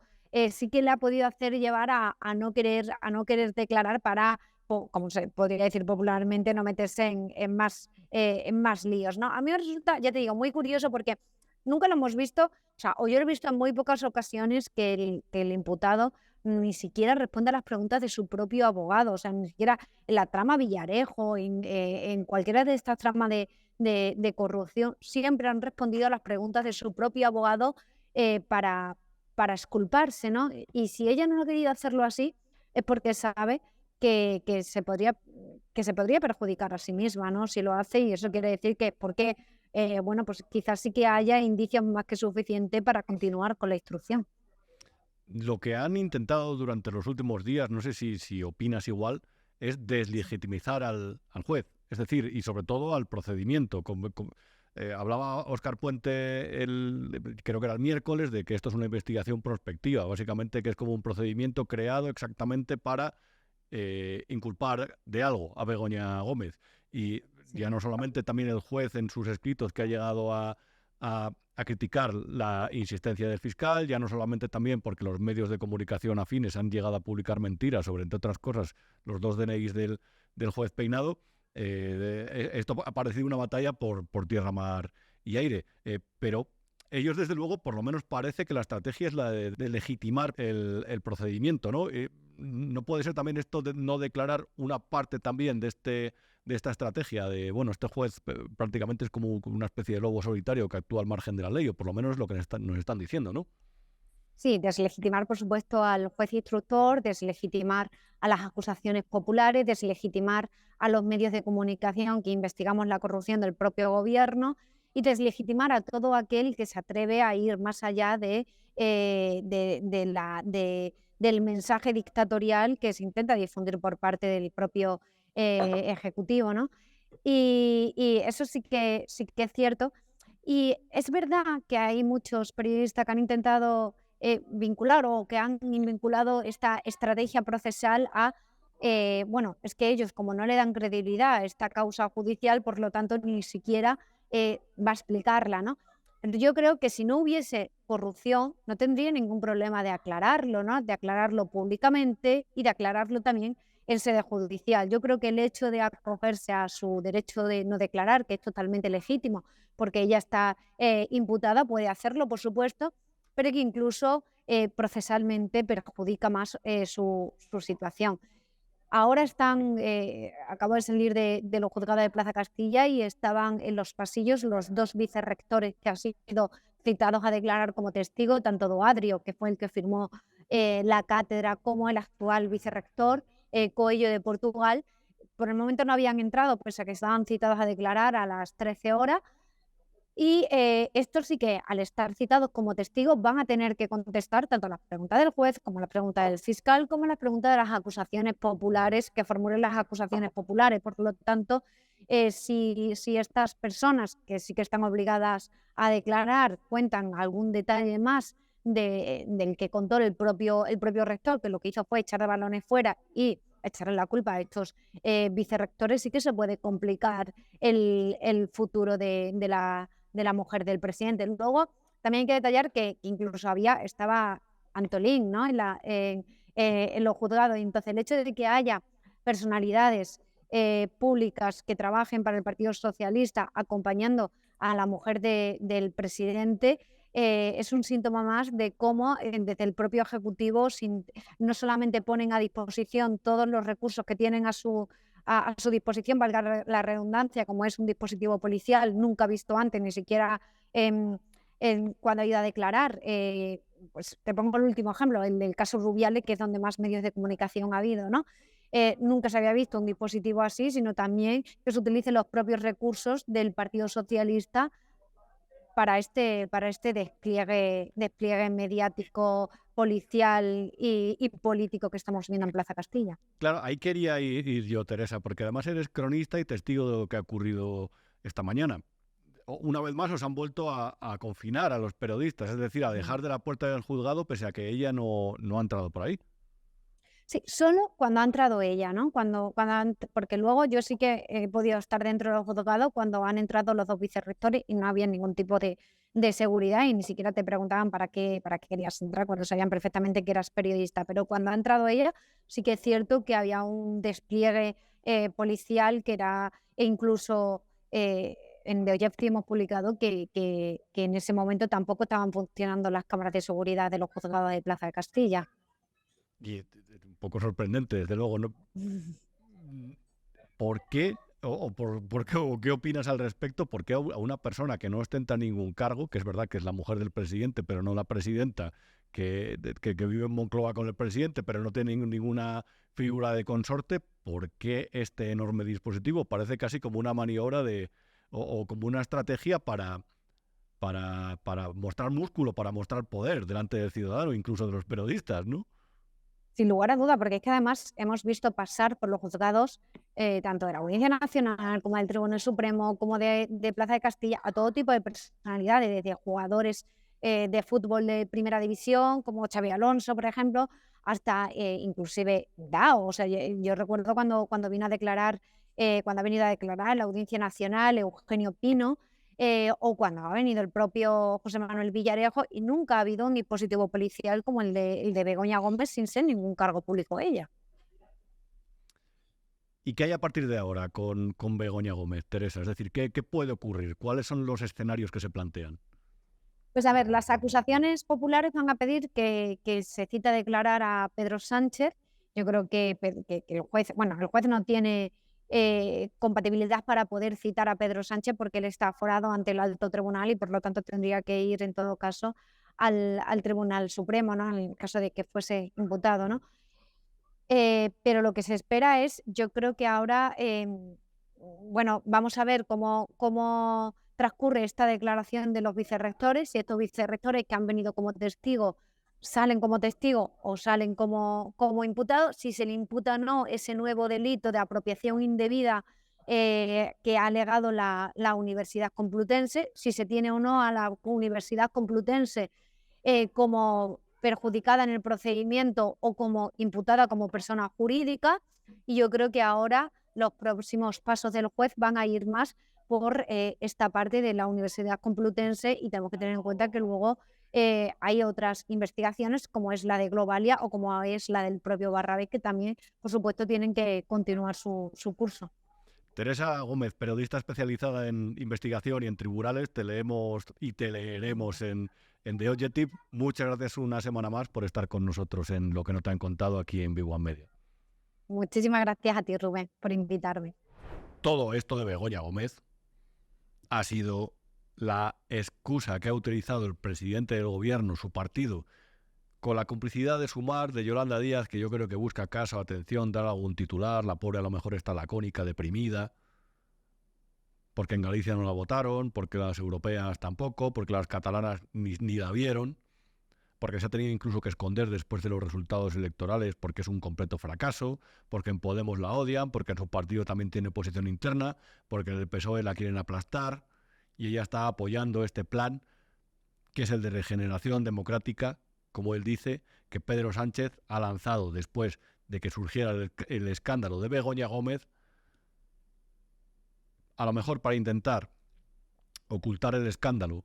sí que le ha podido hacer llevar a no querer declarar para, como se podría decir popularmente, no meterse en más líos, ¿no? A mí me resulta, ya te digo, muy curioso, porque nunca lo hemos visto, o sea, o yo lo he visto en muy pocas ocasiones que el imputado ni siquiera responde a las preguntas de su propio abogado, o sea, ni siquiera en la trama Villarejo, en cualquiera de estas tramas de corrupción, siempre han respondido a las preguntas de su propio abogado para exculparse, ¿no? Y si ella no ha querido hacerlo así, es porque sabe que se podría perjudicar a sí misma, ¿no? Si lo hace, y eso quiere decir que, porque bueno, pues quizás sí que haya indicios más que suficientes para continuar con la instrucción.
Lo que han intentado durante los últimos días, no sé si opinas igual, es deslegitimizar al juez, es decir, y sobre todo al procedimiento. Hablaba Óscar Puente, creo que era el miércoles, de que esto es una investigación prospectiva, básicamente que es como un procedimiento creado exactamente para inculpar de algo a Begoña Gómez. Y ya no solamente también el juez en sus escritos, que ha llegado a criticar la insistencia del fiscal, ya no solamente también porque los medios de comunicación afines han llegado a publicar mentiras sobre, entre otras cosas, los 2 DNIs del juez Peinado. Esto ha parecido una batalla por tierra, mar y aire, pero ellos, desde luego, por lo menos parece que la estrategia es la de legitimar el procedimiento, ¿no? ¿No puede ser también esto de no declarar una parte también de esta estrategia de, bueno, este juez prácticamente es como una especie de lobo solitario que actúa al margen de la ley, o por lo menos es lo que nos están diciendo, ¿no?
Sí, deslegitimar, por supuesto, al juez instructor, deslegitimar a las acusaciones populares, deslegitimar a los medios de comunicación que investigamos la corrupción del propio gobierno, y deslegitimar a todo aquel que se atreve a ir más allá del mensaje dictatorial que se intenta difundir por parte del propio Ejecutivo, ¿no? Y eso sí que es cierto. Y es verdad que hay muchos periodistas que han intentado vincular, o que han vinculado esta estrategia procesal a, bueno, es que ellos, como no le dan credibilidad a esta causa judicial, por lo tanto ni siquiera va a explicarla, ¿no? Yo creo que si no hubiese corrupción, no tendría ningún problema de aclararlo, ¿no? De aclararlo públicamente y de aclararlo también en sede judicial. Yo creo que el hecho de acogerse a su derecho de no declarar, que es totalmente legítimo, porque ella está imputada, puede hacerlo, por supuesto, pero que incluso procesalmente perjudica más su situación. Ahora acabo de salir de los juzgados de Plaza Castilla, y estaban en los pasillos los 2 vicerrectores que han sido citados a declarar como testigo, tanto Doadrio, que fue el que firmó la cátedra, como el actual vicerrector, Coello de Portugal. Por el momento no habían entrado, pese a que estaban citados a declarar a las 13 horas. Y estos sí que, al estar citados como testigos, van a tener que contestar tanto las preguntas del juez, como las preguntas del fiscal, como las preguntas de las acusaciones populares, que formulen las acusaciones populares. Por lo tanto, si estas personas, que sí que están obligadas a declarar, cuentan algún detalle más del que contó el propio rector, que lo que hizo fue echar de balones fuera y echarle la culpa a estos vicerrectores, sí que se puede complicar el futuro de la mujer del presidente. Luego, también hay que detallar que incluso estaba Antolín, ¿no? en los juzgados. Y entonces, el hecho de que haya personalidades públicas que trabajen para el Partido Socialista acompañando a la mujer del presidente es un síntoma más de cómo desde el propio Ejecutivo no solamente ponen a disposición todos los recursos que tienen a su a su disposición, valga la redundancia, como es un dispositivo policial nunca visto antes, ni siquiera cuando ha ido a declarar. Pues te pongo el último ejemplo, el del caso Rubiales, que es donde más medios de comunicación ha habido, ¿no? Nunca se había visto un dispositivo así, sino también que se utilicen los propios recursos del Partido Socialista para este despliegue mediático, policial y político que estamos viendo en Plaza Castilla.
Claro, ahí quería ir yo, Teresa, porque además eres cronista y testigo de lo que ha ocurrido esta mañana. Una vez más os han vuelto a confinar a los periodistas, es decir, a dejar de la puerta del juzgado pese a que ella no ha entrado por ahí.
Sí, solo cuando ha entrado ella, ¿no? Porque luego yo sí que he podido estar dentro del juzgado cuando han entrado los 2 vicerrectores y no había ningún tipo de seguridad y ni siquiera te preguntaban para qué querías entrar, cuando sabían perfectamente que eras periodista. Pero cuando ha entrado ella, sí que es cierto que había un despliegue policial que era, e incluso en The Objective hemos publicado que en ese momento tampoco estaban funcionando las cámaras de seguridad de los juzgados de Plaza de Castilla.
Y un poco sorprendente, desde luego, ¿no? ¿Por qué? ¿Qué opinas al respecto? ¿Por qué a una persona que no ostenta ningún cargo, que es verdad que es la mujer del presidente, pero no la presidenta, que vive en Moncloa con el presidente, pero no tiene ninguna figura de consorte, ¿por qué este enorme dispositivo? Parece casi como una maniobra o como una estrategia para mostrar músculo, para mostrar poder delante del ciudadano, incluso de los periodistas, ¿no?
Sin lugar a duda, porque es que además hemos visto pasar por los juzgados tanto de la Audiencia Nacional como del Tribunal Supremo, como de Plaza de Castilla, a todo tipo de personalidades, desde jugadores de fútbol de primera división, como Xabi Alonso, por ejemplo, hasta inclusive Dao. O sea, yo recuerdo cuando vino a declarar, cuando ha venido a declarar la Audiencia Nacional, Eugenio Pino, o cuando ha venido el propio José Manuel Villarejo, y nunca ha habido un dispositivo policial como el de Begoña Gómez sin ser ningún cargo público ella.
¿Y qué hay a partir de ahora con Begoña Gómez, Teresa? Es decir, ¿qué puede ocurrir? ¿Cuáles son los escenarios que se plantean?
Pues a ver, las acusaciones populares van a pedir que se cite a declarar a Pedro Sánchez. Yo creo que el juez no tiene compatibilidad para poder citar a Pedro Sánchez porque él está aforado ante el alto tribunal y por lo tanto tendría que ir en todo caso al Tribunal Supremo, ¿no? En el caso de que fuese imputado, ¿no? Pero lo que se espera es, yo creo que ahora, vamos a ver cómo transcurre esta declaración de los vicerrectores, si estos vicerrectores que han venido como testigos salen como testigos o salen como imputados, si se le imputa o no ese nuevo delito de apropiación indebida que ha alegado la Universidad Complutense, si se tiene o no a la Universidad Complutense como perjudicada en el procedimiento o como imputada como persona jurídica. Y yo creo que ahora los próximos pasos del juez van a ir más por esta parte de la Universidad Complutense y tenemos que tener en cuenta que luego hay otras investigaciones como es la de Globalia o como es la del propio Barrabés que también, por supuesto, tienen que continuar su curso.
Teresa Gómez, periodista especializada en investigación y en tribunales, te leemos y te leeremos en The Objective. Muchas gracias una semana más por estar con nosotros en Lo que no te han contado aquí en Big One Media.
Muchísimas gracias a ti, Rubén, por invitarme.
Todo esto de Begoña Gómez ha sido la excusa que ha utilizado el presidente del gobierno, su partido, con la complicidad de Sumar, de Yolanda Díaz, que yo creo que busca caso, atención, dar algún titular. La pobre a lo mejor está lacónica, deprimida, porque en Galicia no la votaron, porque las europeas tampoco, porque las catalanas ni la vieron, porque se ha tenido incluso que esconder después de los resultados electorales porque es un completo fracaso, porque en Podemos la odian, porque en su partido también tiene oposición interna, porque en el PSOE la quieren aplastar, y ella está apoyando este plan, que es el de regeneración democrática, como él dice, que Pedro Sánchez ha lanzado después de que surgiera el escándalo de Begoña Gómez, a lo mejor para intentar ocultar el escándalo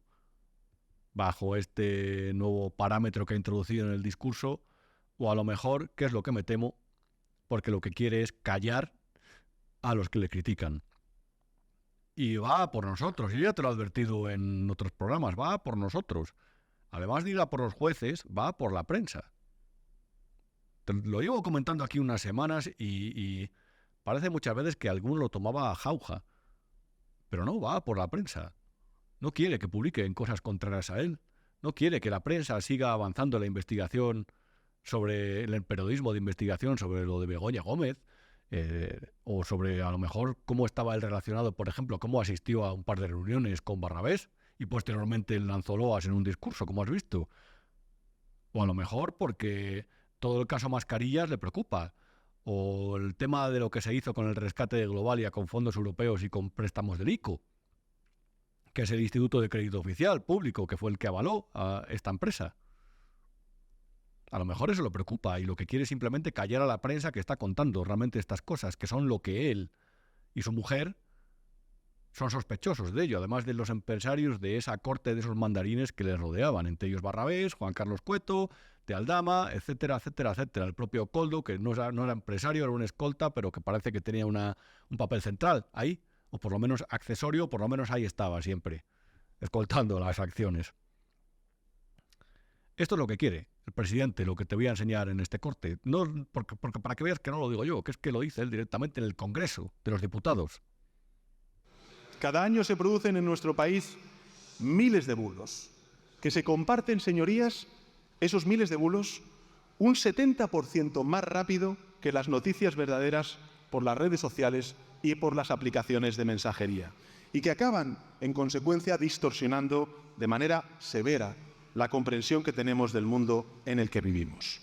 bajo este nuevo parámetro que ha introducido en el discurso, o a lo mejor, que es lo que me temo, porque lo que quiere es callar a los que le critican. Y va por nosotros, yo ya te lo he advertido en otros programas, va por nosotros. Además de ir a por los jueces, va por la prensa. Te lo llevo comentando aquí unas semanas y parece muchas veces que alguno lo tomaba a jauja, pero no va por la prensa. No quiere que publiquen cosas contrarias a él. No quiere que la prensa siga avanzando en la investigación sobre el periodismo de investigación sobre lo de Begoña Gómez, o sobre a lo mejor cómo estaba él relacionado, por ejemplo, cómo asistió a un par de reuniones con Barrabés y posteriormente lanzó loas en un discurso, como has visto. O a lo mejor porque todo el caso Mascarillas le preocupa, o el tema de lo que se hizo con el rescate de Globalia con fondos europeos y con préstamos del ICO, que es el Instituto de Crédito Oficial Público, que fue el que avaló a esta empresa. A lo mejor eso lo preocupa y lo que quiere es simplemente callar a la prensa que está contando realmente estas cosas, que son lo que él y su mujer son sospechosos de ello, además de los empresarios de esa corte de esos mandarines que les rodeaban, entre ellos Barrabés, Juan Carlos Cueto, de Aldama, etcétera, etcétera, etcétera. El propio Koldo, que no era empresario, era un escolta, pero que parece que tenía un papel central ahí, o por lo menos accesorio, por lo menos ahí estaba siempre, escoltando las acciones. Esto es lo que quiere el presidente, lo que te voy a enseñar en este corte. No, porque para que veas que no lo digo yo, que es que lo dice él directamente en el Congreso de los Diputados.
Cada año se producen en nuestro país miles de bulos, que se comparten, señorías, esos miles de bulos, un 70% más rápido que las noticias verdaderas por las redes sociales y por las aplicaciones de mensajería, y que acaban, en consecuencia, distorsionando de manera severa la comprensión que tenemos del mundo en el que vivimos.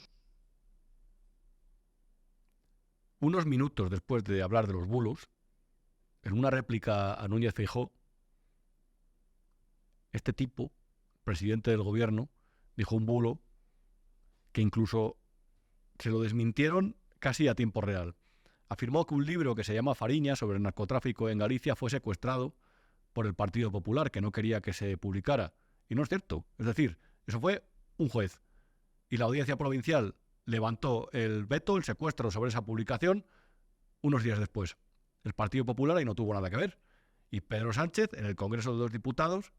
Unos minutos después de hablar de los bulos, en una réplica a Núñez Feijóo, este tipo, presidente del gobierno, dijo un bulo que incluso se lo desmintieron casi a tiempo real. Afirmó que un libro que se llama Fariña sobre el narcotráfico en Galicia fue secuestrado por el Partido Popular, que no quería que se publicara. Y no es cierto. Es decir, eso fue un juez. Y la Audiencia Provincial levantó el veto, el secuestro sobre esa publicación, unos días después. El Partido Popular ahí no tuvo nada que ver. Y Pedro Sánchez, en el Congreso de los Diputados,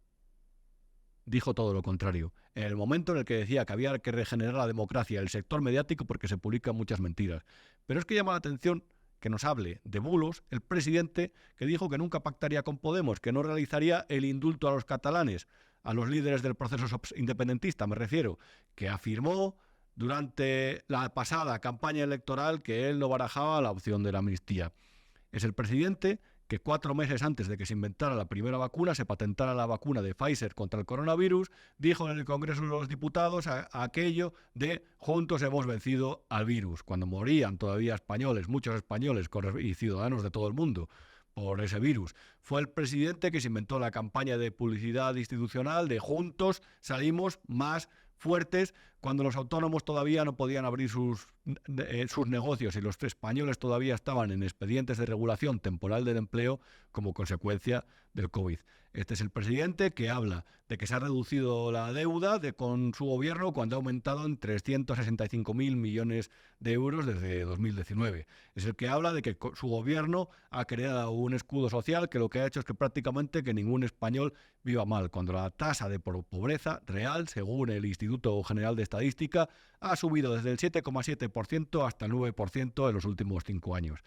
dijo todo lo contrario. En el momento en el que decía que había que regenerar la democracia, el sector mediático, porque se publican muchas mentiras. Pero es que llama la atención que nos hable de bulos el presidente que dijo que nunca pactaría con Podemos, que no realizaría el indulto a los catalanes, a los líderes del proceso independentista, me refiero, que afirmó durante la pasada campaña electoral que él no barajaba la opción de la amnistía. Es el presidente que 4 meses antes de que se inventara la primera vacuna, se patentara la vacuna de Pfizer contra el coronavirus, dijo en el Congreso de los Diputados aquello de juntos hemos vencido al virus, cuando morían todavía españoles, muchos españoles y ciudadanos de todo el mundo por ese virus. Fue el presidente que se inventó la campaña de publicidad institucional de juntos salimos más fuertes cuando los autónomos todavía no podían abrir sus negocios y los españoles todavía estaban en expedientes de regulación temporal del empleo como consecuencia del COVID. Este es el presidente que habla de que se ha reducido la deuda con su gobierno cuando ha aumentado en 365.000 millones de euros desde 2019. Es el que habla de que su gobierno ha creado un escudo social que lo que ha hecho es que prácticamente que ningún español viva mal, cuando la tasa de pobreza real, según el Instituto General de Estadística, ha subido desde el 7,7% hasta el 9% en los últimos 5 años.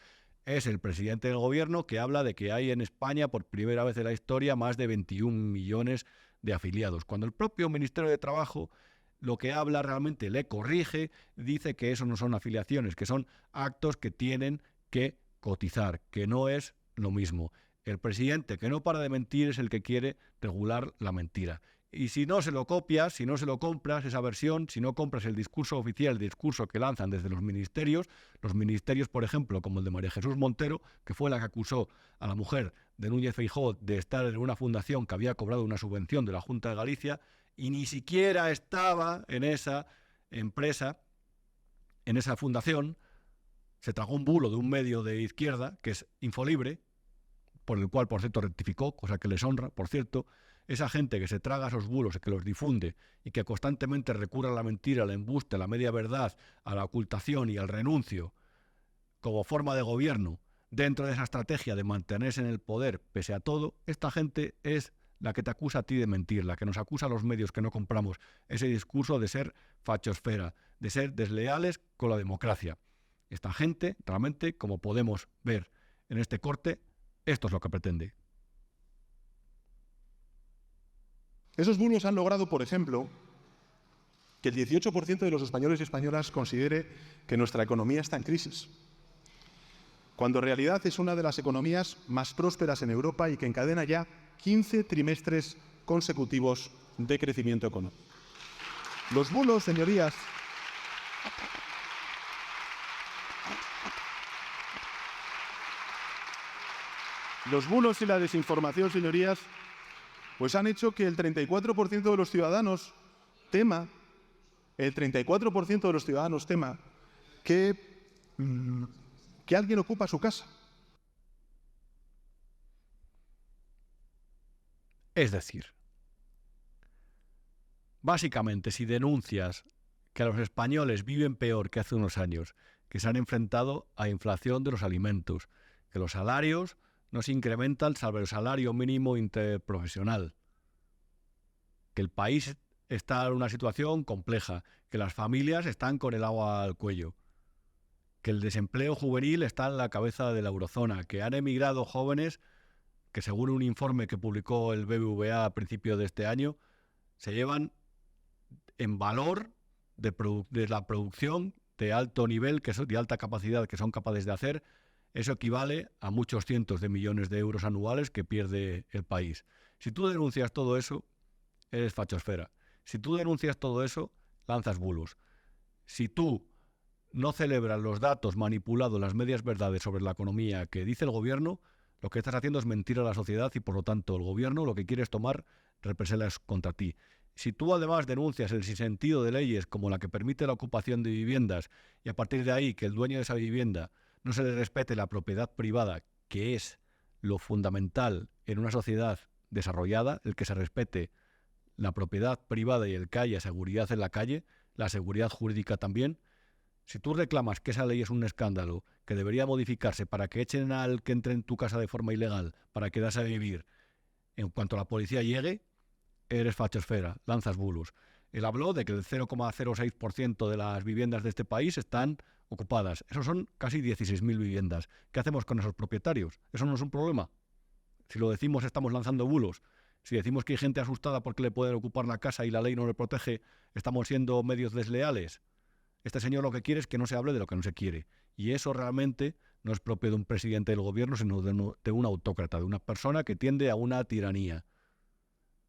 Es el presidente del gobierno que habla de que hay en España, por primera vez en la historia, más de 21 millones de afiliados. Cuando el propio Ministerio de Trabajo lo que habla realmente le corrige, dice que eso no son afiliaciones, que son actos que tienen que cotizar, que no es lo mismo. El presidente que no para de mentir es el que quiere regular la mentira. Y si no se lo copias, si no se lo compras, esa versión, si no compras el discurso oficial, el discurso que lanzan desde los ministerios, por ejemplo, como el de María Jesús Montero, que fue la que acusó a la mujer de Núñez Feijóo de estar en una fundación que había cobrado una subvención de la Junta de Galicia y ni siquiera estaba en esa empresa, en esa fundación, se tragó un bulo de un medio de izquierda, que es Infolibre, por el cual, por cierto, rectificó, cosa que les honra, por cierto. Esa gente que se traga esos bulos y que los difunde y que constantemente recurre a la mentira, al embuste, a la media verdad, a la ocultación y al renuncio como forma de gobierno dentro de esa estrategia de mantenerse en el poder pese a todo, esta gente es la que te acusa a ti de mentir, la que nos acusa a los medios que no compramos ese discurso de ser fachosfera, de ser desleales con la democracia. Esta gente, realmente, como podemos ver en este corte, esto es lo que pretende.
Esos bulos han logrado, por ejemplo, que el 18% de los españoles y españolas considere que nuestra economía está en crisis, cuando en realidad es una de las economías más prósperas en Europa y que encadena ya 15 trimestres consecutivos de crecimiento económico. Los bulos, señorías, los bulos y la desinformación, señorías, pues han hecho que el 34% de los ciudadanos tema, que alguien ocupa su casa.
Es decir, básicamente, si denuncias que los españoles viven peor que hace unos años, que se han enfrentado a inflación de los alimentos, que los salarios no se incrementan salvo el salario mínimo interprofesional, que el país está en una situación compleja, que las familias están con el agua al cuello, que el desempleo juvenil está en la cabeza de la eurozona, que han emigrado jóvenes que, según un informe que publicó el BBVA a principios de este año, se llevan en valor de la producción de alto nivel, de alta capacidad que son capaces de hacer. Eso equivale a muchos cientos de millones de euros anuales que pierde el país. Si tú denuncias todo eso, eres fachosfera. Si tú denuncias todo eso, lanzas bulos. Si tú no celebras los datos manipulados, las medias verdades sobre la economía que dice el gobierno, lo que estás haciendo es mentir a la sociedad y, por lo tanto, el gobierno lo que quiere es tomar represalias contra ti. Si tú además denuncias el sinsentido de leyes como la que permite la ocupación de viviendas y a partir de ahí que el dueño de esa vivienda no se le respete la propiedad privada, que es lo fundamental en una sociedad desarrollada, el que se respete la propiedad privada y el que haya seguridad en la calle, la seguridad jurídica también. Si tú reclamas que esa ley es un escándalo, que debería modificarse para que echen al que entre en tu casa de forma ilegal, para quedarse a vivir, en cuanto la policía llegue, eres fachosfera, lanzas bulos. Él habló de que el 0,06% de las viviendas de este país están ocupadas. Eso son casi 16.000 viviendas. ¿Qué hacemos con esos propietarios? ¿Eso no es un problema? Si lo decimos, estamos lanzando bulos. Si decimos que hay gente asustada porque le pueden ocupar la casa y la ley no le protege, ¿estamos siendo medios desleales? Este señor lo que quiere es que no se hable de lo que no se quiere. Y eso realmente no es propio de un presidente del gobierno, sino de un autócrata, de una persona que tiende a una tiranía.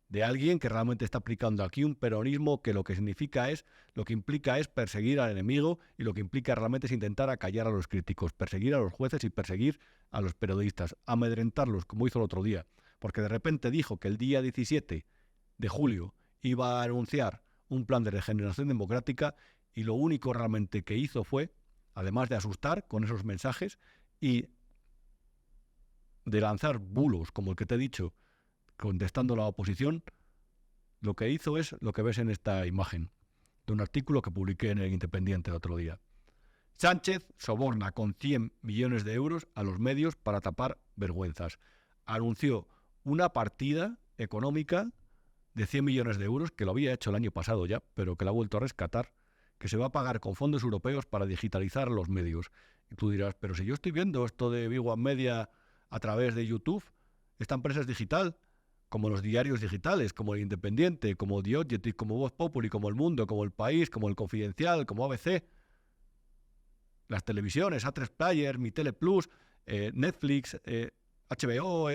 De alguien que realmente está aplicando aquí un peronismo que lo que implica es perseguir al enemigo, y lo que implica realmente es intentar acallar a los críticos, perseguir a los jueces y perseguir a los periodistas, amedrentarlos como hizo el otro día, porque de repente dijo que el día 17 de julio iba a anunciar un plan de regeneración democrática y lo único realmente que hizo fue, además de asustar con esos mensajes y de lanzar bulos como el que te he dicho, contestando a la oposición, lo que hizo es lo que ves en esta imagen, de un artículo que publiqué en El Independiente el otro día. Sánchez soborna con 100 millones de euros a los medios para tapar vergüenzas. Anunció una partida económica de 100 millones de euros, que lo había hecho el año pasado ya, pero que la ha vuelto a rescatar, que se va a pagar con fondos europeos para digitalizar los medios. Y tú dirás, pero si yo estoy viendo esto de Big One Media a través de YouTube, esta empresa es digital, como los diarios digitales, como El Independiente, como The Objective, como Voz Populi, como El Mundo, como El País, como El Confidencial, como ABC. Las televisiones, A3 Player, Mi Tele Plus, Netflix, HBO,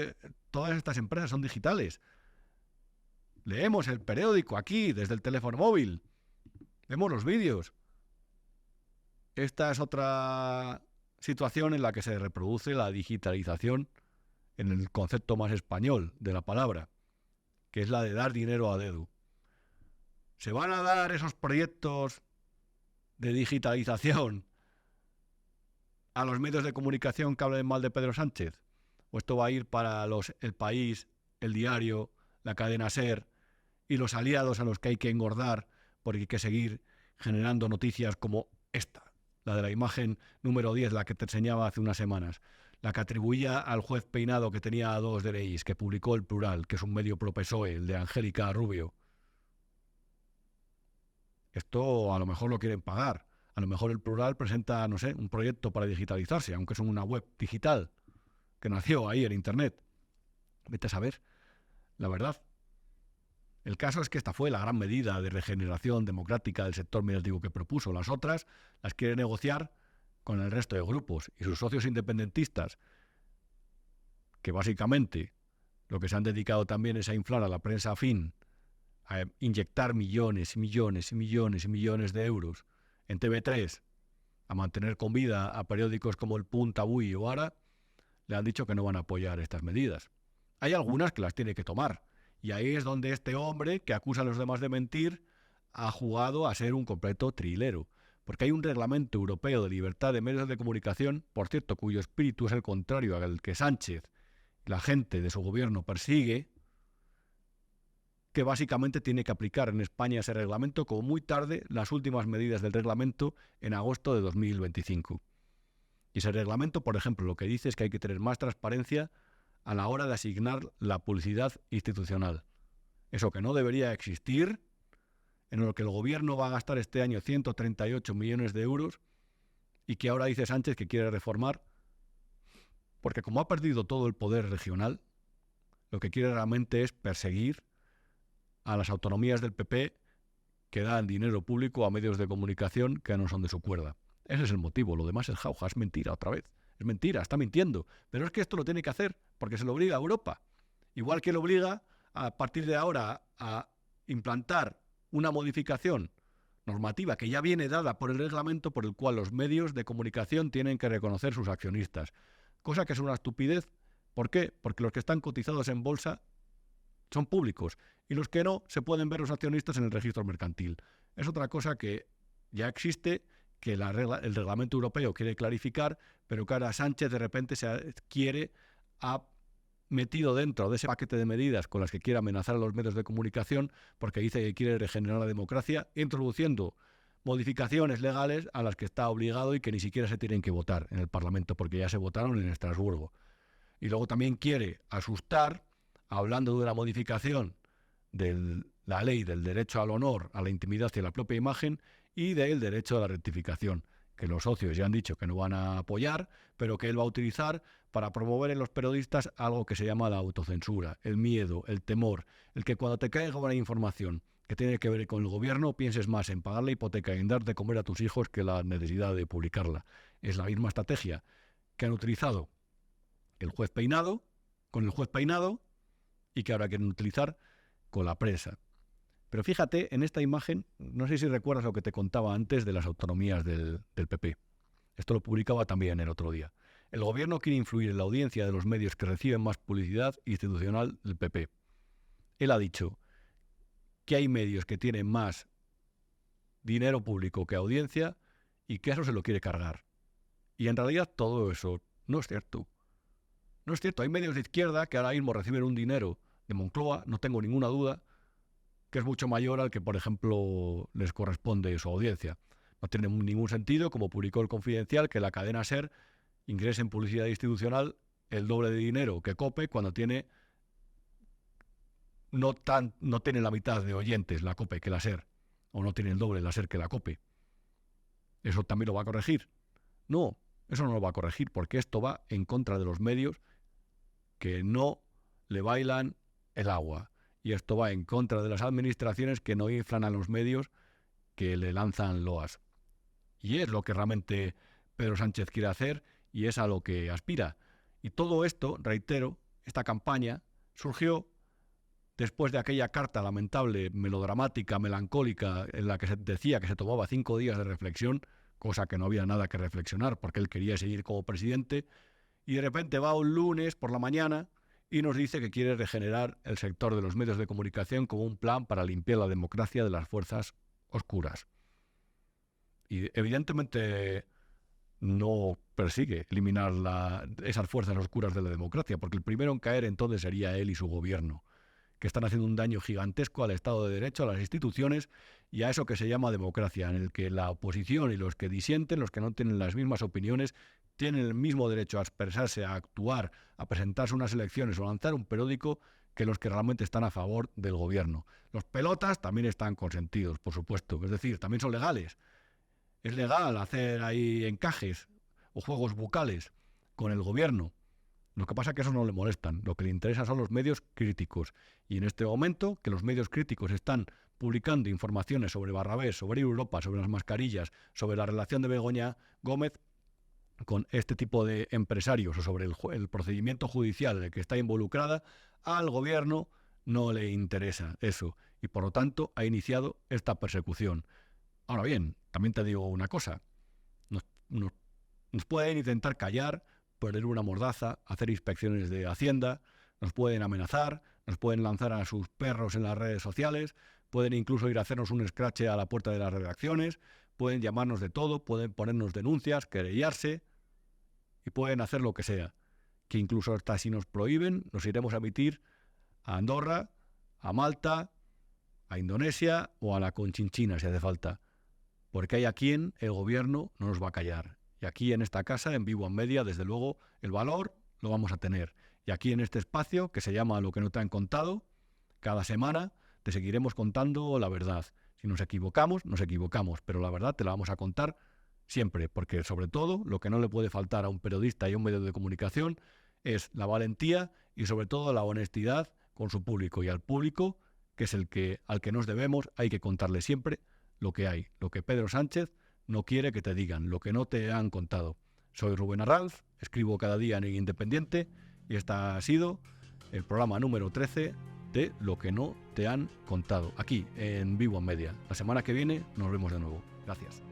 todas estas empresas son digitales. Leemos el periódico aquí, desde el teléfono móvil. Vemos los vídeos. Esta es otra situación en la que se reproduce la digitalización en el concepto más español de la palabra, que es la de dar dinero a dedo. ¿Se van a dar esos proyectos de digitalización a los medios de comunicación que hablen mal de Pedro Sánchez? ¿O esto va a ir para El País, El Diario, la cadena SER y los aliados a los que hay que engordar porque hay que seguir generando noticias como esta, la de la imagen número 10, la que te enseñaba hace unas semanas, la que atribuía al juez Peinado que tenía 2 DNIs, que publicó El Plural, que es un medio pro-PSOE, el de Angélica Rubio? Esto a lo mejor lo quieren pagar. A lo mejor el Plural presenta, no sé, un proyecto para digitalizarse, aunque es una web digital que nació ahí en Internet. Vete a saber, la verdad. El caso es que esta fue la gran medida de regeneración democrática del sector mediático que propuso. Las otras las quiere negociar con el resto de grupos y sus socios independentistas, que básicamente lo que se han dedicado también es a inflar a la prensa afín, a inyectar millones y millones y millones y millones de euros en TV3, a mantener con vida a periódicos como El Punt, Avui o Ara, le han dicho que no van a apoyar estas medidas. Hay algunas que las tiene que tomar, y ahí es donde este hombre, que acusa a los demás de mentir, ha jugado a ser un completo trilero. Porque hay un reglamento europeo de libertad de medios de comunicación, por cierto, cuyo espíritu es el contrario al que Sánchez y la gente de su gobierno persigue, que básicamente tiene que aplicar en España ese reglamento como muy tarde las últimas medidas del reglamento en agosto de 2025. Y ese reglamento, por ejemplo, lo que dice es que hay que tener más transparencia a la hora de asignar la publicidad institucional. Eso que no debería existir, en lo que el gobierno va a gastar este año 138 millones de euros y que ahora dice Sánchez que quiere reformar, porque como ha perdido todo el poder regional, lo que quiere realmente es perseguir a las autonomías del PP que dan dinero público a medios de comunicación que no son de su cuerda. Ese es el motivo, lo demás es jauja, es mentira otra vez. Es mentira, está mintiendo. Pero es que esto lo tiene que hacer porque se lo obliga a Europa. Igual que lo obliga a partir de ahora a implantar una modificación normativa que ya viene dada por el reglamento por el cual los medios de comunicación tienen que reconocer sus accionistas. Cosa que es una estupidez. ¿Por qué? Porque los que están cotizados en bolsa son públicos y los que no se pueden ver los accionistas en el registro mercantil. Es otra cosa que ya existe, que el reglamento europeo quiere clarificar, pero que ahora Sánchez de repente ha metido dentro de ese paquete de medidas con las que quiere amenazar a los medios de comunicación, porque dice que quiere regenerar la democracia, introduciendo modificaciones legales a las que está obligado y que ni siquiera se tienen que votar en el Parlamento, porque ya se votaron en Estrasburgo. Y luego también quiere asustar, hablando de una modificación de la ley del derecho al honor, a la intimidad y a la propia imagen, y del derecho a la rectificación, que los socios ya han dicho que no van a apoyar, pero que él va a utilizar para promover en los periodistas algo que se llama la autocensura, el miedo, el temor, el que cuando te caiga una información que tiene que ver con el gobierno pienses más en pagar la hipoteca y en dar de comer a tus hijos que la necesidad de publicarla. Es la misma estrategia que han utilizado el juez Peinado, con el juez Peinado, y que ahora quieren utilizar con la prensa. Pero fíjate, en esta imagen, no sé si recuerdas lo que te contaba antes de las autonomías del PP. Esto lo publicaba también el otro día. El gobierno quiere influir en la audiencia de los medios que reciben más publicidad institucional del PP. Él ha dicho que hay medios que tienen más dinero público que audiencia y que eso se lo quiere cargar. Y en realidad todo eso no es cierto. No es cierto. Hay medios de izquierda que ahora mismo reciben un dinero de Moncloa, no tengo ninguna duda, que es mucho mayor al que, por ejemplo, les corresponde su audiencia. No tiene ningún sentido, como publicó el Confidencial, que la cadena SER ingrese en publicidad institucional el doble de dinero que COPE cuando tiene no tiene la mitad de oyentes la COPE que la SER, o no tiene el doble la SER que la COPE. ¿Eso también lo va a corregir? No, eso no lo va a corregir, porque esto va en contra de los medios que no le bailan el agua. Y esto va en contra de las administraciones que no inflan a los medios que le lanzan loas. Y es lo que realmente Pedro Sánchez quiere hacer y es a lo que aspira. Y todo esto, reitero, esta campaña surgió después de aquella carta lamentable, melodramática, melancólica, en la que se decía que se tomaba 5 días de reflexión, cosa que no había nada que reflexionar porque él quería seguir como presidente, y de repente va un lunes por la mañana y nos dice que quiere regenerar el sector de los medios de comunicación como un plan para limpiar la democracia de las fuerzas oscuras. Y evidentemente no persigue eliminar esas fuerzas oscuras de la democracia, porque el primero en caer entonces sería él y su gobierno, que están haciendo un daño gigantesco al Estado de Derecho, a las instituciones y a eso que se llama democracia, en el que la oposición y los que disienten, los que no tienen las mismas opiniones, tienen el mismo derecho a expresarse, a actuar, a presentarse unas elecciones o lanzar un periódico que los que realmente están a favor del gobierno. Los pelotas también están consentidos, por supuesto, es decir, también son legales. Es legal hacer ahí encajes o juegos bucales con el gobierno. Lo que pasa es que eso no le molestan. Lo que le interesa son los medios críticos. Y en este momento, que los medios críticos están publicando informaciones sobre Barrabés, sobre Europa, sobre las mascarillas, sobre la relación de Begoña Gómez con este tipo de empresarios o sobre el procedimiento judicial en el que está involucrada, al gobierno no le interesa eso. Y por lo tanto ha iniciado esta persecución. Ahora bien, también te digo una cosa. Nos pueden intentar callar, poner una mordaza, hacer inspecciones de Hacienda, nos pueden amenazar, nos pueden lanzar a sus perros en las redes sociales, pueden incluso ir a hacernos un escrache a la puerta de las redacciones, pueden llamarnos de todo, pueden ponernos denuncias, querellarse y pueden hacer lo que sea. Que incluso hasta si nos prohíben, nos iremos a emitir a Andorra, a Malta, a Indonesia o a la Conchinchina si hace falta. Porque hay a quien el gobierno no nos va a callar. Y aquí en esta casa, en Vivo en Media, desde luego, el valor lo vamos a tener. Y aquí en este espacio, que se llama Lo que no te han contado, cada semana te seguiremos contando la verdad. Si nos equivocamos, nos equivocamos, pero la verdad te la vamos a contar siempre, porque sobre todo lo que no le puede faltar a un periodista y a un medio de comunicación es la valentía y sobre todo la honestidad con su público. Y al público, que es al que nos debemos, hay que contarle siempre lo que hay, lo que Pedro Sánchez no quiere que te digan, lo que no te han contado. Soy Rubén Arranz, escribo cada día en El Independiente y este ha sido el programa número 13 de Lo que no te han contado, aquí en Vivo en Media. La semana que viene nos vemos de nuevo. Gracias.